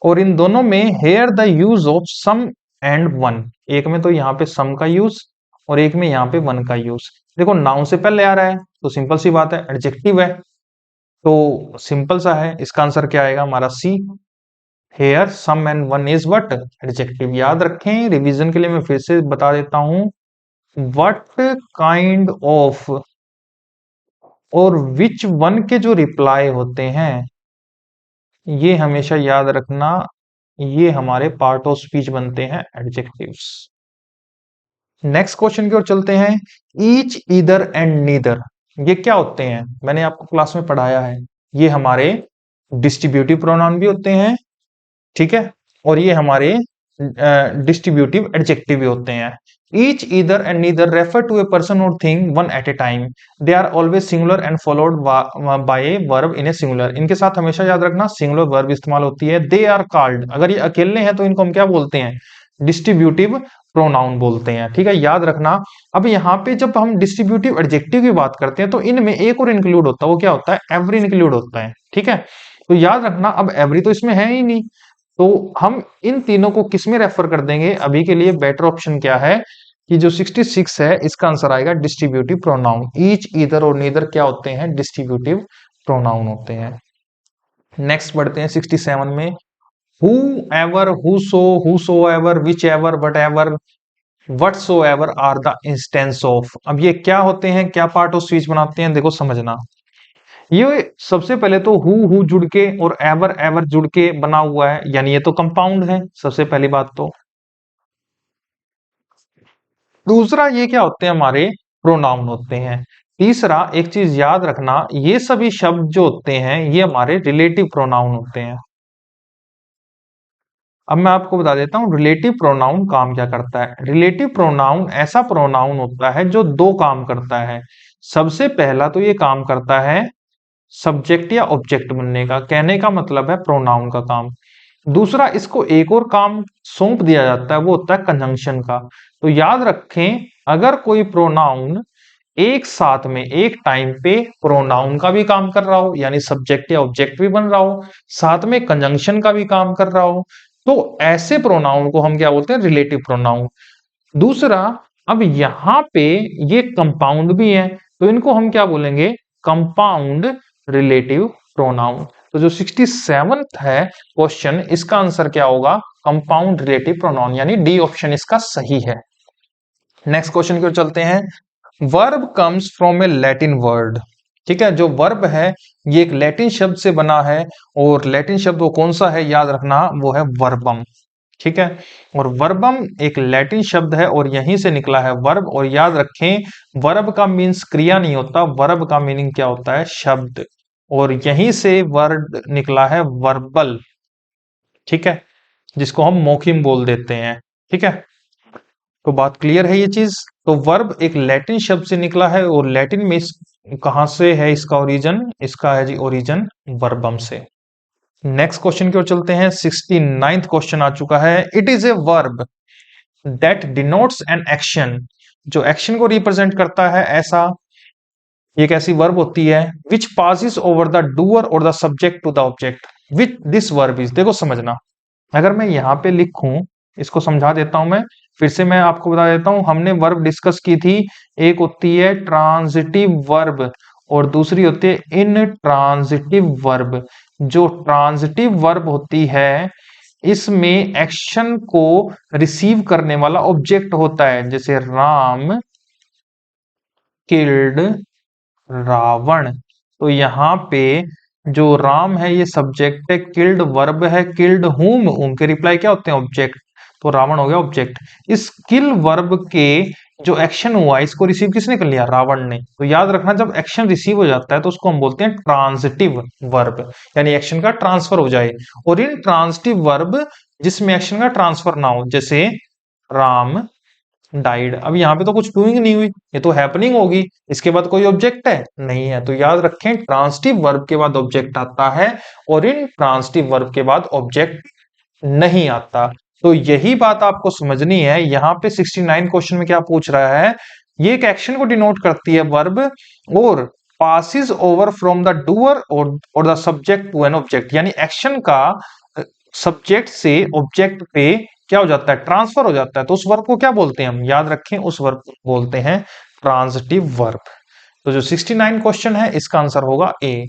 और इन दोनों में here the use of some and one, एक में तो यहाँ पे सम का यूज और एक में यहाँ पे वन का यूज। देखो नाउन से पहले आ रहा है तो सिंपल सी बात है, एडजेक्टिव है तो सिंपल सा है, इसका आंसर क्या आएगा हमारा C. Here some and one is what, adjective. याद रखें, रिवीजन के लिए मैं फिर से बता देता हूं, व्हाट काइंड ऑफ और विच वन के जो रिप्लाई होते हैं, ये हमेशा याद रखना, ये हमारे पार्ट ऑफ स्पीच बनते हैं, एडजेक्टिव्स। नेक्स्ट क्वेश्चन की ओर चलते हैं। ईच, ईदर एंड नीदर, ये क्या होते हैं, मैंने आपको क्लास में पढ़ाया है, ये हमारे डिस्ट्रीब्यूटिव प्रोनाउन भी होते हैं, ठीक है, और ये हमारे डिस्ट्रीब्यूटिव एडजेक्टिव भी होते हैं। Each, either and neither refer to a person और thing one at a time. They are always singular and followed by a verb in a singular. इनके साथ हमेशा याद रखना सिंगुलर वर्ब इस्तेमाल होती है। दे आर कॉल्ड, अगर ये अकेले हैं तो इनको हम क्या बोलते हैं, डिस्ट्रीब्यूटिव प्रोनाउन बोलते हैं, ठीक है, याद रखना। अब यहाँ पे जब हम डिस्ट्रीब्यूटिव एडजेक्टिव की बात करते हैं तो इनमें एक और इंक्लूड होता है, वो क्या होता है, एवरी इंक्लूड होता है, ठीक है। तो याद रखना, अब एवरी तो इसमें है ही नहीं, तो हम इन तीनों को किस में रेफर कर देंगे, अभी के लिए बेटर ऑप्शन क्या है कि जो 66 है इसका आंसर आएगा डिस्ट्रीब्यूटिव प्रोनाउन। ईच, ईदर और नीदर क्या होते हैं, डिस्ट्रीब्यूटिव प्रोनाउन होते हैं। नेक्स्ट बढ़ते हैं 67 में। whoever, whoso, whosoever, whichever, whatever, whatsoever are the instance of। अब ये क्या होते हैं, क्या पार्ट ऑफ स्पीच बनाते हैं, देखो समझना। ये सबसे पहले तो हु जुड़ के और एवर एवर जुड़ के बना हुआ है, यानी ये तो कंपाउंड है, सबसे पहली बात तो। दूसरा, ये क्या होते हैं, हमारे प्रोनाउन होते हैं। तीसरा, एक चीज याद रखना, ये सभी शब्द जो होते हैं ये हमारे रिलेटिव प्रोनाउन होते हैं। अब मैं आपको बता देता हूं रिलेटिव प्रोनाउन काम क्या करता है। रिलेटिव प्रोनाउन ऐसा प्रोनाउन होता है जो दो काम करता है। सबसे पहला तो ये काम करता है सब्जेक्ट या ऑब्जेक्ट बनने का, कहने का मतलब है प्रोनाउन का काम। दूसरा, इसको एक और काम सौंप दिया जाता है, वो होता है कंजंक्शन का। तो याद रखें, अगर कोई प्रोनाउन एक साथ में एक टाइम पे प्रोनाउन का भी काम कर रहा हो, यानी सब्जेक्ट या ऑब्जेक्ट भी बन रहा हो, साथ में कंजंक्शन का भी काम कर रहा हो, तो ऐसे प्रोनाउन को हम क्या बोलते हैं, रिलेटिव प्रोनाउन। दूसरा, अब यहां पे ये कंपाउंड भी है तो इनको हम क्या बोलेंगे, कंपाउंड रिलेटिव प्रोनाउन। तो जो 67th है क्वेश्चन, इसका आंसर क्या होगा, कंपाउंड रिलेटिव प्रोनाउन, यानी डी ऑप्शन इसका सही है। नेक्स्ट क्वेश्चन की ओर चलते हैं। Verb comes from A Latin word, ठीक है, जो वर्ब है ये एक लैटिन शब्द से बना है, और लैटिन शब्द वो कौन सा है, याद रखना, वो है वर्बम, ठीक है। और वर्बम एक लैटिन शब्द है और यहीं से निकला है वर्ब। और याद रखें, वर्ब का मीन्स क्रिया नहीं होता, वर्ब का मीनिंग क्या होता है, शब्द, और यहीं से वर्ड निकला है वर्बल, ठीक है, जिसको हम मौखिक बोल देते हैं, ठीक है। तो बात क्लियर है ये चीज। तो वर्ब एक लैटिन शब्द से निकला है, और लैटिन में कहां से है इसका ओरिजिन, इसका है जी ओरिजिन वर्बम से। नेक्स्ट क्वेश्चन की ओर चलते हैं। 69th क्वेश्चन आ चुका है। It is a verb that denotes an action, जो एक्शन को रिप्रेजेंट करता है, ऐसा एक ऐसी वर्ब होती है which passes over the doer और the subject to the object. Which this verb is, देखो समझना, अगर मैं यहाँ पे लिखूं, इसको समझा देता हूं मैं, फिर से मैं आपको बता देता हूं, हमने वर्ब डिस्कस की थी, एक होती है ट्रांजिटिव वर्ब और दूसरी होती है इन ट्रांजिटिव वर्ब। जो ट्रांजिटिव वर्ब होती है इसमें एक्शन को रिसीव करने वाला ऑब्जेक्ट होता है, जैसे राम किल्ड रावण। तो यहाँ पे जो राम है ये सब्जेक्ट है, किल्ड वर्ब है, किल्ड हुम के रिप्लाई क्या होते हैं, ऑब्जेक्ट, तो रावण हो गया ऑब्जेक्ट। इस किल वर्ब के जो एक्शन हुआ इसको रिसीव किसने कर लिया, रावण ने। तो याद रखना, जब एक्शन रिसीव हो जाता है तो उसको हम बोलते हैं ट्रांजिटिव वर्ब, यानी एक्शन का ट्रांसफर हो जाए। और इन ट्रांजिटिव वर्ब जिसमें एक्शन का ट्रांसफर ना हो, जैसे राम डाइड। अब यहाँ पे तो कुछ डूइंग नहीं हुई, ये तो हैपनिंग होगी। इसके बाद कोई ऑब्जेक्ट है नहीं है, तो याद रखें ट्रांसिटिव वर्ब के बाद ऑब्जेक्ट आता है और इन ट्रांसिटिव वर्ब के बाद ऑब्जेक्ट नहीं आता। तो यही बात आपको समझनी है। यहाँ पे 69 क्वेश्चन में क्या पूछ रहा है, ये एक एक्शन को डिनोट करती है वर्ब, और passes over from the doer और the subject to an object, यानी एक्शन का सब्जेक्ट से ऑब्जेक्ट पे क्या हो जाता है, ट्रांसफर हो जाता है। तो उस वर्ब को क्या बोलते हैं हम, याद रखें उस वर्ब को बोलते हैं ट्रांजिटिव वर्ब। तो जो 69 क्वेश्चन है इसका आंसर होगा ए।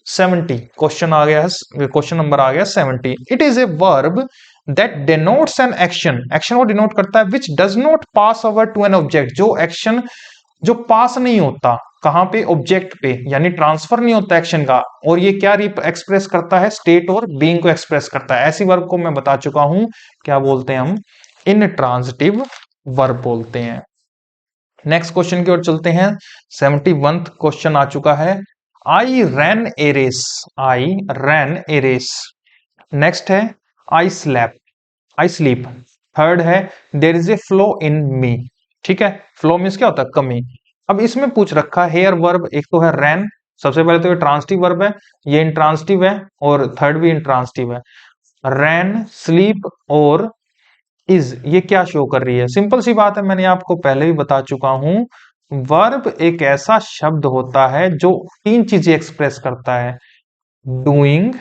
70 क्वेश्चन आ गया है, क्वेश्चन नंबर आ गया 70। It is a verb that denotes an action, action को डिनोट करता है, which does not pass over to an object, जो एक्शन जो पास नहीं होता कहां पे, ऑब्जेक्ट पे, यानी ट्रांसफर नहीं होता एक्शन का। और ये क्या एक्सप्रेस करता है, स्टेट और बीइंग को एक्सप्रेस करता है। ऐसी वर्ब को मैं बता चुका हूं क्या बोलते हैं हम, इनट्रांजिटिव वर्ब बोलते हैं। नेक्स्ट क्वेश्चन की ओर चलते हैं। 71 क्वेश्चन आ चुका है। I ran a race, I ran a race. Next है I slap, I sleep. Third है there is a flow in me, ठीक है, फ्लो मीन्स क्या होता है, कमी। अब इसमें पूछ रखा है हेयर वर्ब, एक तो है रैन, सबसे पहले तो ये ट्रांसिटिव वर्ब है, ये इंट्रांसिटिव है, और थर्ड भी इंट्रांसिटिव है। रैन, स्लीप और इज, ये क्या शो कर रही है, सिंपल सी बात है, मैंने आपको पहले भी बता चुका हूं। वर्ब एक ऐसा शब्द होता है जो तीन चीजें एक्सप्रेस करता है, डूइंग,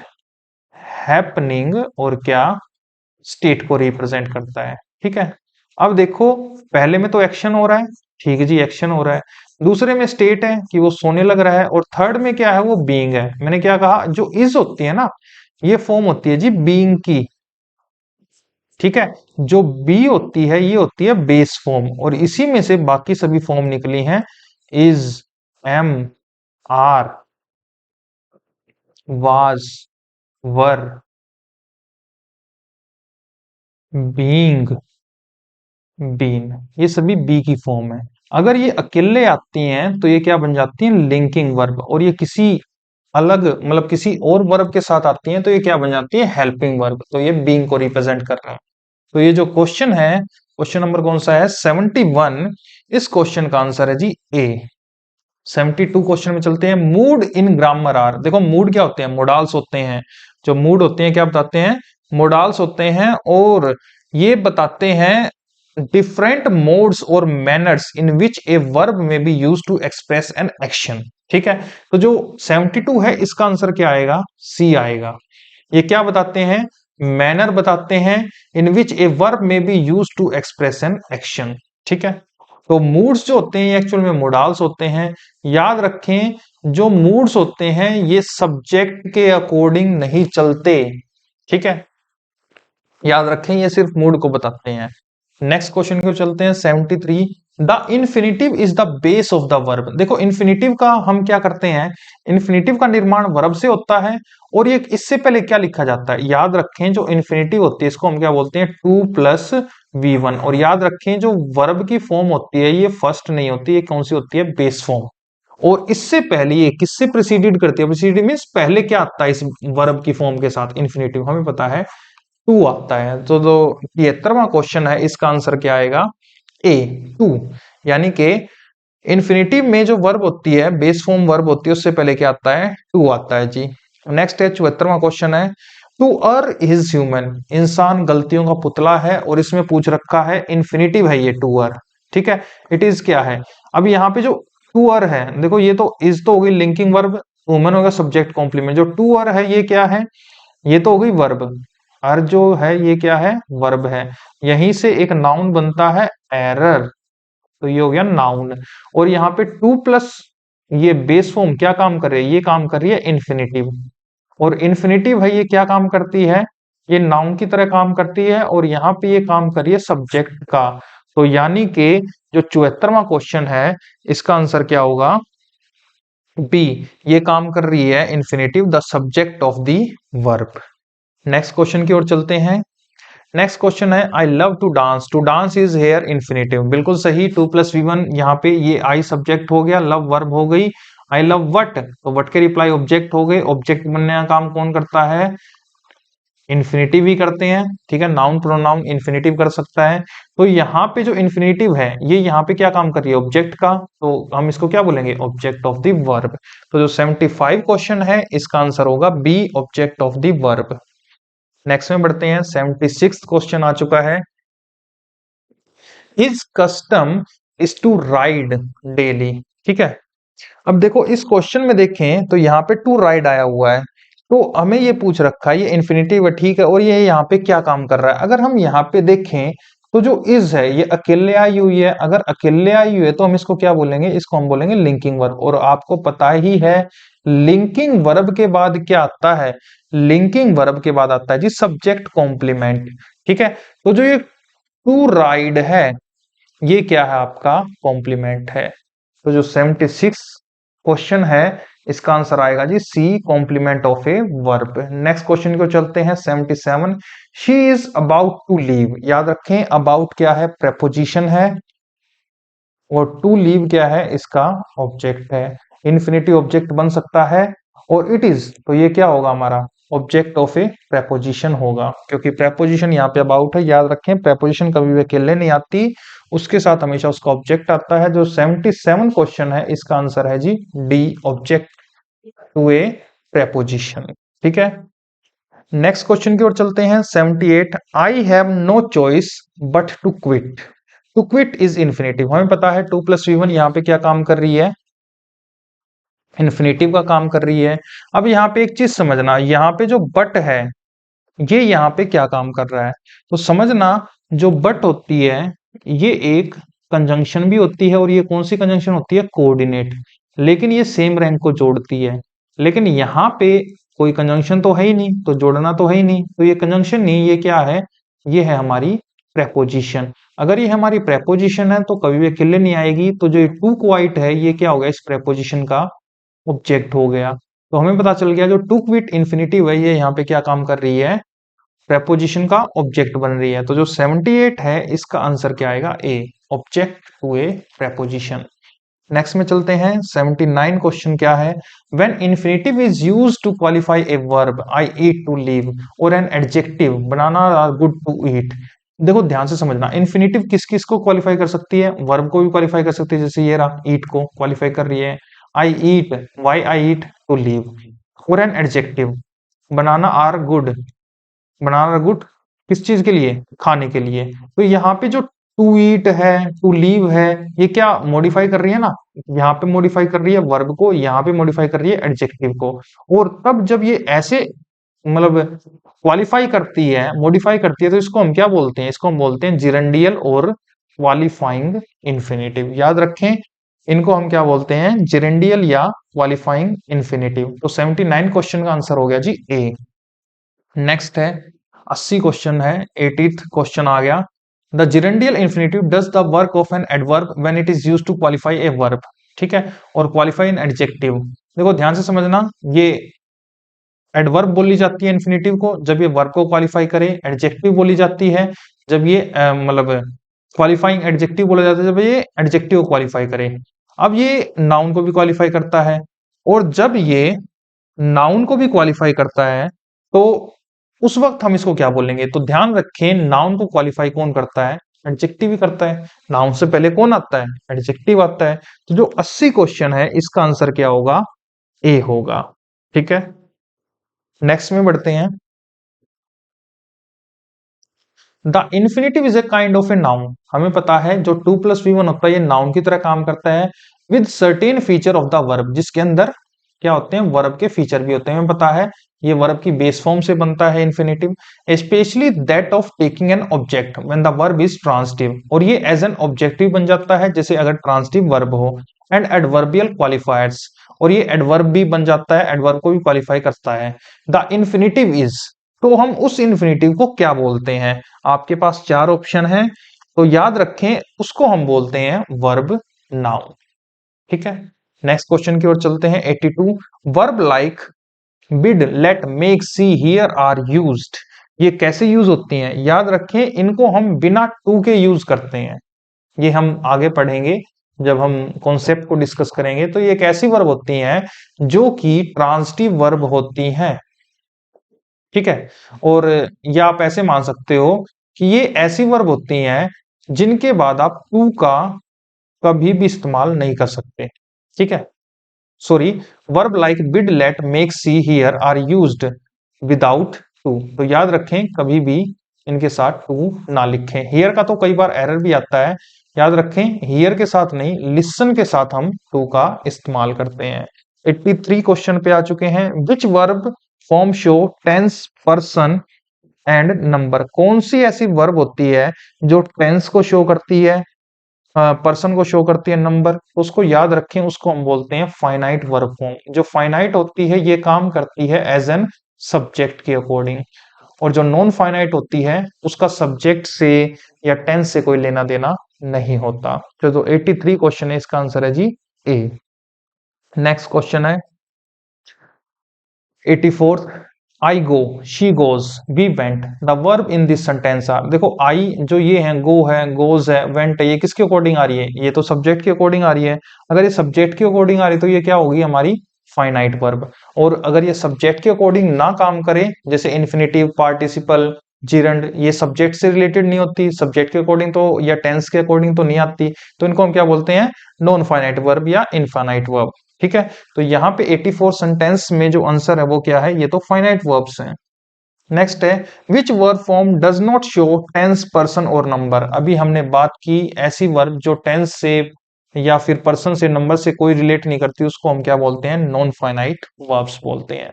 हैपनिंग और क्या, स्टेट को रिप्रेजेंट करता है, ठीक है। अब देखो पहले में तो एक्शन हो रहा है, ठीक है जी, एक्शन हो रहा है। दूसरे में स्टेट है कि वो सोने लग रहा है, और थर्ड में क्या है, वो बीइंग है। मैंने क्या कहा, जो इज होती है ना, ये फॉर्म होती है जी बीइंग की, ठीक है। जो बी होती है ये होती है बेस फॉर्म, और इसी में से बाकी सभी फॉर्म निकली हैं, is, am, are, was, were, being, been, ये सभी बी की फॉर्म है। अगर ये अकेले आती हैं तो ये क्या बन जाती हैं, लिंकिंग वर्ब, और ये किसी अलग मतलब किसी और वर्ब के साथ आती हैं तो ये क्या बन जाती है, हेल्पिंग वर्ब। तो ये बीइंग को रिप्रेजेंट कर रहे हैं। तो ये जो क्वेश्चन है, क्वेश्चन नंबर कौन सा है, 71, इस क्वेश्चन का आंसर है जी ए। 72 क्वेश्चन में चलते हैं। मूड इन ग्रामर आर, देखो मूड क्या होते हैं, मोडाल्स होते हैं। जो मूड होते हैं क्या बताते हैं, मोडाल्स होते हैं, और ये बताते हैं डिफरेंट मोड्स और manners in which a verb may be use to express an action, ठीक है। तो जो 72 है इसका आंसर क्या आएगा, सी आएगा। ये क्या बताते हैं, मैनर बताते हैं in which a verb may be use to express an action, ठीक है। तो मूड्स जो होते हैं ये एक्चुअल में मोडाल्स होते हैं। याद रखें जो मूड्स होते हैं ये सब्जेक्ट के अकॉर्डिंग नहीं चलते, ठीक है, याद रखें ये सिर्फ मूड को बताते हैं। नेक्स्ट क्वेश्चन को चलते हैं 73। The infinitive is the base of the verb, देखो इन्फिनिटिव का हम क्या करते हैं, इन्फिनिटिव का निर्माण वर्ब से होता है, और ये इससे पहले क्या लिखा जाता है, याद रखें जो इन्फिनिटिव होती है इसको हम क्या बोलते हैं, 2+V1। और याद रखें जो वर्ब की फॉर्म होती है ये फर्स्ट नहीं होती, ये कौन सी होती है, बेस फॉर्म। और इससे पहले ये किससे प्रिसीडेड करती है, प्रिसीडेड मीन्स पहले क्या आता है इस वर्ब की फॉर्म के साथ, इन्फिनिटिव, हमें पता है 2 आता है। तो जो 73वां क्वेश्चन है इसका आंसर क्या आएगा, ए, 2। यानी कि इन्फिनिटिव में जो वर्ब होती है, बेस फॉर्म वर्ब होती है, उससे पहले क्या आता है, 2 आता है जी। नेक्स्ट है 74वां क्वेश्चन है। टू अर इज ह्यूमन, इंसान गलतियों का पुतला है, और इसमें पूछ रखा है इन्फिनिटिव है ये टू अर, ठीक है। इट इज क्या है, अब यहाँ पे जो टू अर है, देखो ये तो इज तो हो गई लिंकिंग वर्ब, ह्यूमन होगा सब्जेक्ट कॉम्प्लीमेंट, जो टू अर है ये क्या है, ये तो हो गई वर्ब, अर जो है ये क्या है, वर्ब है। यहीं से एक नाउन बनता है एरर, तो ये हो गया नाउन। और यहाँ पे 2+ ये बेस फॉर्म क्या काम कर रही है, ये काम कर रही है इन्फिनिटिव, और इन्फिनिटिव है ये क्या काम करती है, ये नाउन की तरह काम करती है, और यहाँ पे ये काम कर रही है सब्जेक्ट का। तो यानी कि जो 74वां क्वेश्चन है इसका आंसर क्या होगा, बी, ये काम कर रही है infinitive, the subject of the verb. Next question की ओर चलते हैं। नेक्स्ट क्वेश्चन है I love to dance, to dance is here infinitive, बिल्कुल सही, 2+V1, यहाँ पे ये आई सब्जेक्ट हो गया, लव वर्ब हो गई। आई लव वट, तो वट के रिप्लाई ऑब्जेक्ट हो गए, ऑब्जेक्ट बनने का काम कौन करता है, इन्फिनेटिव भी करते हैं, ठीक है, नाउन प्रोनाउन इन्फिनेटिव कर सकता है। तो यहाँ पे जो इन्फिनेटिव है ये यहाँ पे क्या काम कर रही है, ऑब्जेक्ट का, तो हम इसको क्या बोलेंगे, ऑब्जेक्ट ऑफ द वर्ब। तो जो 75 क्वेश्चन है इसका आंसर होगा B, object of the verb. Next में बढ़ते हैं, 76 क्वेश्चन आ चुका है। His custom is to ride daily, ठीक है। अब देखो इस क्वेश्चन में देखें तो यहाँ पे टू राइड आया हुआ है, तो हमें ये पूछ रखा है, ये इन्फिनिटिव है, ठीक है, और ये यहाँ पे क्या काम कर रहा है। अगर हम यहाँ पे देखें तो जो इज है ये अकेले आई हुई है, अगर अकेले आई हुई है तो हम इसको क्या बोलेंगे, इसको हम बोलेंगे लिंकिंग वर्ब। और आपको पता ही है लिंकिंग वर्ब के बाद क्या आता है, लिंकिंग वर्ब के बाद आता है जी सब्जेक्ट कॉम्प्लीमेंट, ठीक है। तो जो ये टू राइड है ये क्या है, आपका कॉम्प्लीमेंट है। तो जो 76 क्वेश्चन है इसका आंसर आएगा G C, complement of a verb. Next question को चलते हैं, 77। She is about to leave, याद रखें अबाउट क्या है, प्रेपोजिशन है, और टू लीव क्या है, इसका ऑब्जेक्ट है। इन्फिनिटिव ऑब्जेक्ट बन सकता है, और इट इज तो ये क्या होगा हमारा, ऑब्जेक्ट ऑफ ए प्रेपोजिशन होगा, क्योंकि प्रेपोजिशन यहाँ पे अबाउट है। याद रखें प्रेपोजिशन कभी भी अकेले नहीं आती, उसके साथ हमेशा उसका ऑब्जेक्ट आता है। जो 77 क्वेश्चन है इसका आंसर है जी D, object to a preposition, ठीक है। नेक्स्ट क्वेश्चन की ओर चलते हैं, 78। I have no choice but to quit. To quit is infinitive, हमें पता है 2 + V1 यहाँ पे क्या काम कर रही है, इन्फिनेटिव का काम कर रही है। अब यहाँ पे एक चीज समझना, यहाँ पे जो बट है ये यहाँ पे क्या काम कर रहा है, तो समझना जो बट होती है ये एक कंजंक्शन भी होती है, और ये कौन सी कंजंक्शन होती है, कोऑर्डिनेट, लेकिन ये सेम रैंक को जोड़ती है। लेकिन यहाँ पे कोई कंजंक्शन तो है ही नहीं, तो जोड़ना तो है ही नहीं, तो ये कंजंक्शन नहीं, ये क्या है, ये है हमारी प्रेपोजिशन। अगर ये हमारी प्रेपोजिशन है तो कभी भी अकेले नहीं आएगी, तो जो टू क्वाइट है ये क्या होगा, इस प्रेपोजिशन का ऑब्जेक्ट हो गया। तो हमें पता चल गया जो टू क्विट इन्फिनिटिव है ये यहाँ पे क्या काम कर रही है, प्रेपोजिशन का ऑब्जेक्ट बन रही है। तो जो 78 है इसका आंसर क्या आएगा, A, object to a preposition. Next में चलते हैं, 79 क्वेश्चन क्या है, when infinitive is used to qualify a verb, I eat to live, और an adjective, banana are good to eat. देखो ध्यान से समझना, इन्फिनिटिव किस किस को क्वालिफाई कर सकती है, वर्ब को भी क्वालिफाई कर सकती है, जैसे ये रहा ईट को क्वालिफाई कर रही है, I eat, why I eat to live. और an adjective, banana are good, banana good किस चीज के लिए, खाने के लिए। तो यहाँ पे जो टू ईट है, टू लीव है, ये क्या मॉडिफाई कर रही है ना, यहाँ पे मॉडिफाई कर रही है वर्ब को, यहाँ पे मॉडिफाई कर रही है एडजेक्टिव को। और तब जब ये ऐसे मतलब क्वालिफाई करती है, मॉडिफाई करती है, तो इसको हम क्या बोलते हैं, इसको हम बोलते हैं जिरेंडियल और क्वालिफाइंग इन्फिनेटिव। याद रखें इनको हम क्या बोलते हैं, जिरेंडियल या क्वालिफाइंग इन्फिनेटिव। तो 79 क्वेश्चन का आंसर हो गया जी ए। नेक्स्ट है 80 क्वेश्चन है, 80th क्वेश्चन आ गया, the gerundial infinitive does the work of an adverb when it is used to qualify a verb, ठीक है, और क्वालिफाई एन एडजेक्टिव। देखो ध्यान से समझना, ये एडवर्ब बोली जाती है इन्फिनेटिव को जब ये वर्ब को क्वालिफाई करे, एडजेक्टिव बोली जाती है जब ये मतलब क्वालिफाइंग एडजेक्टिव बोला जाता है जब ये एडजेक्टिव को क्वालिफाई करे। अब ये नाउन को भी क्वालिफाई करता है, और जब ये नाउन को भी क्वालिफाई करता है तो उस वक्त हम इसको क्या बोलेंगे, तो ध्यान रखें नाउन को क्वालिफाई कौन करता है, एडजेक्टिव ही करता है। नाउन से पहले कौन आता है, एडजेक्टिव आता है। तो जो 80 क्वेश्चन है इसका आंसर क्या होगा, ए होगा, ठीक है। नेक्स्ट में बढ़ते हैं, the infinitive is a kind of a noun, हमें पता है जो 2 + V1 होता है ये नाउन की तरह काम करता है, with certain feature of the verb, जिसके अंदर क्या होते हैं, वर्ब के फीचर भी होते हैं। हमें पता है ये वर्ब की बेस फॉर्म से बनता है infinitive, specially that of taking an object when the verb is transitive, और ये एज एन ऑब्जेक्टिव बन जाता है जैसे अगर ट्रांसिटिव वर्ब हो, एंड एडवर्बियल क्वालिफायर्स, और ये एडवर्ब भी बन जाता है, एडवर्ब को भी क्वालिफाई करता है। द इन्फिनेटिव इज, तो हम उस इन्फिनेटिव को क्या बोलते हैं, आपके पास चार ऑप्शन है, तो याद रखें उसको हम बोलते हैं वर्ब नाउन, ठीक है। नेक्स्ट क्वेश्चन की ओर चलते हैं, 82। Verb like bid, let, make, see, here are used, ये कैसे यूज होती हैं, याद रखें इनको हम बिना टू के यूज करते हैं, ये हम आगे पढ़ेंगे जब हम कॉन्सेप्ट को डिस्कस करेंगे। तो ये एक ऐसी वर्ब होती हैं जो कि ट्रांजिटिव वर्ब होती हैं, ठीक है। और या आप ऐसे मान सकते हो कि ये ऐसी वर्ब होती हैं जिनके बाद आप टू का कभी भी इस्तेमाल नहीं कर सकते। ठीक है। Sorry, verb like bid, let, make, see, here are used without to. तो याद रखें कभी भी इनके साथ टू ना लिखें। हियर का तो कई बार एरर भी आता है, याद रखें हियर के साथ नहीं, लिसन के साथ हम टू का इस्तेमाल करते हैं। 83 क्वेश्चन पे आ चुके हैं। Which verb form show tense, person and number. कौन सी ऐसी वर्ब होती है जो टेंस को शो करती है, पर्सन को शो करती है, नंबर। उसको याद रखें, उसको हम बोलते हैं फाइनाइट वर्ब फॉर्म। जो फाइनाइट होती है ये काम करती है एज एन सब्जेक्ट के अकॉर्डिंग, और जो नॉन फाइनाइट होती है उसका सब्जेक्ट से या टेंस से कोई लेना देना नहीं होता। तो 83 क्वेश्चन है, इसका आंसर है जी ए। नेक्स्ट क्वेश्चन है 84th, I go, she goes, we went. The verb in this sentence are. देखो आई जो ये है, गो है, गोज है, वेंट है, ये किसके अकॉर्डिंग आ रही है? ये तो सब्जेक्ट के अकॉर्डिंग आ रही है। अगर ये सब्जेक्ट के अकॉर्डिंग आ रही है तो ये क्या होगी? हमारी फाइनाइट वर्ब। और अगर ये सब्जेक्ट के अकॉर्डिंग ना काम करे, जैसे इन्फिनेटिव, पार्टिसिपल, जिरंड, ये सब्जेक्ट से रिलेटेड नहीं होती, सब्जेक्ट के अकॉर्डिंग तो या टेंस के अकॉर्डिंग तो नहीं आती, तो इनको हम क्या बोलते हैं? नॉन फाइनाइट वर्ब या इनफाइनाइट वर्ब। ठीक है। तो यहाँ पे 84 सेंटेंस में जो आंसर है वो क्या है? ये तो फाइनाइट वर्ब्स हैं। नेक्स्ट है which verb form does not show tense, person और नंबर। अभी हमने बात की ऐसी वर्ब जो टेंस से या फिर पर्सन से, नंबर से कोई रिलेट नहीं करती, उसको हम क्या बोलते हैं? नॉन फाइनाइट वर्ब्स बोलते हैं।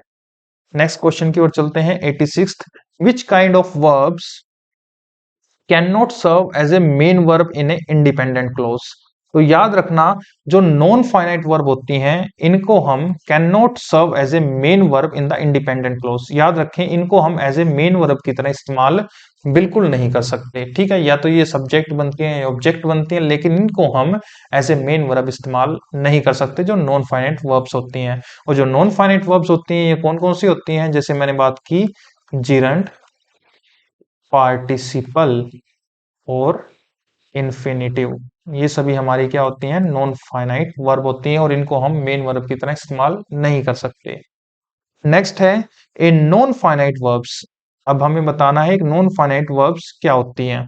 नेक्स्ट क्वेश्चन की ओर चलते हैं। 86th, which kind of verbs can not serve as a main verb in a independent clause. तो याद रखना जो नॉन फाइनाइट वर्ब होती हैं इनको हम can not serve as a main verb in the independent clause. याद रखें इनको हम एज ए मेन वर्ब की तरह इस्तेमाल बिल्कुल नहीं कर सकते। ठीक है। या तो ये सब्जेक्ट बनती हैं या ऑब्जेक्ट बनती हैं, लेकिन इनको हम एज ए मेन वर्ब इस्तेमाल नहीं कर सकते जो नॉन फाइनाइट वर्ब्स होती हैं। और जो नॉन फाइनाइट वर्ब्स होती हैं ये कौन कौन सी होती हैं? जैसे मैंने बात की, जिरंड, पार्टिसिपल और इन्फिनिटिव, ये सभी हमारी क्या होती हैं? नॉन फाइनाइट वर्ब होती हैं, और इनको हम मेन वर्ब की तरह इस्तेमाल नहीं कर सकते। नेक्स्ट है ए नॉन फाइनाइट वर्ब्स। अब हमें बताना है एक नॉन फाइनाइट वर्ब्स क्या होती हैं,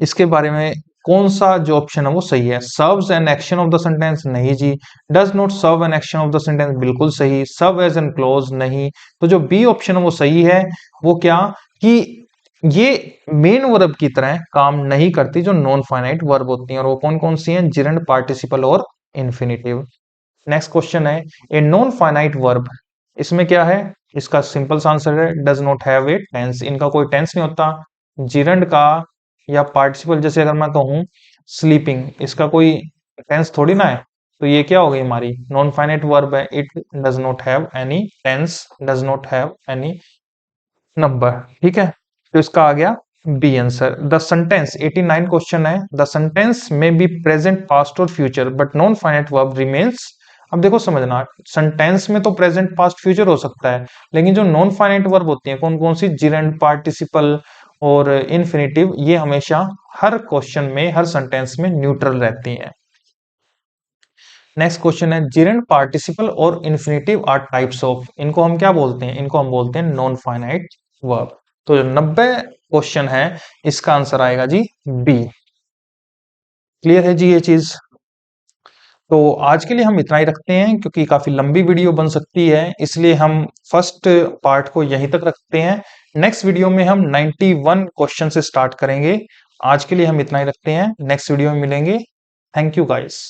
इसके बारे में कौन सा जो ऑप्शन है वो सही है। Serves an action of the sentence, नहीं जी। Does not serve an action of the sentence, बिल्कुल सही। सर्व एज एन क्लोज, नहीं। तो जो बी ऑप्शन है वो सही है। वो क्या कि ये मेन वर्ब की तरह काम नहीं करती जो नॉन फाइनाइट वर्ब होती हैं, और वो कौन कौन सी हैं? जिरंड, पार्टिसिपल और इन्फिनिटिव। नेक्स्ट क्वेश्चन है ए नॉन फाइनाइट वर्ब। इसमें क्या है? इसका सिंपल सा आंसर है does not have a tense. इनका कोई टेंस नहीं होता। जिरंड का या पार्टिसिपल, जैसे अगर मैं कहूं स्लीपिंग, इसका कोई टेंस थोड़ी ना है। तो ये क्या हो गई? हमारी नॉन फाइनाइट वर्ब है। It does not have any tense, does not have any number. ठीक है। तो इसका आ गया B answer. The sentence 89 question है। The sentence may be present, past और future but non finite verb remains. अब देखो समझना, सेंटेंस में तो प्रेजेंट, पास्ट, फ्यूचर हो सकता है, लेकिन जो नॉन फाइनाइट वर्ब होती है कौन कौन सी? जिरेंड, पार्टिसिपल और इन्फिनिटिव, ये हमेशा हर क्वेश्चन में, हर सेंटेंस में न्यूट्रल रहती हैं। नेक्स्ट क्वेश्चन है जिरेंड, पार्टिसिपल और इन्फिनिटिव आर टाइप्स ऑफ। इनको हम क्या बोलते हैं? इनको हम बोलते हैं नॉन फाइनाइट वर्ब। तो जो 90 क्वेश्चन है इसका आंसर आएगा जी बी। क्लियर है जी ये चीज? तो आज के लिए हम इतना ही रखते हैं, क्योंकि काफी लंबी वीडियो बन सकती है, इसलिए हम फर्स्ट पार्ट को यहीं तक रखते हैं। नेक्स्ट वीडियो में हम 91 क्वेश्चन से स्टार्ट करेंगे। आज के लिए हम इतना ही रखते हैं, नेक्स्ट वीडियो में मिलेंगे। Thank you guys.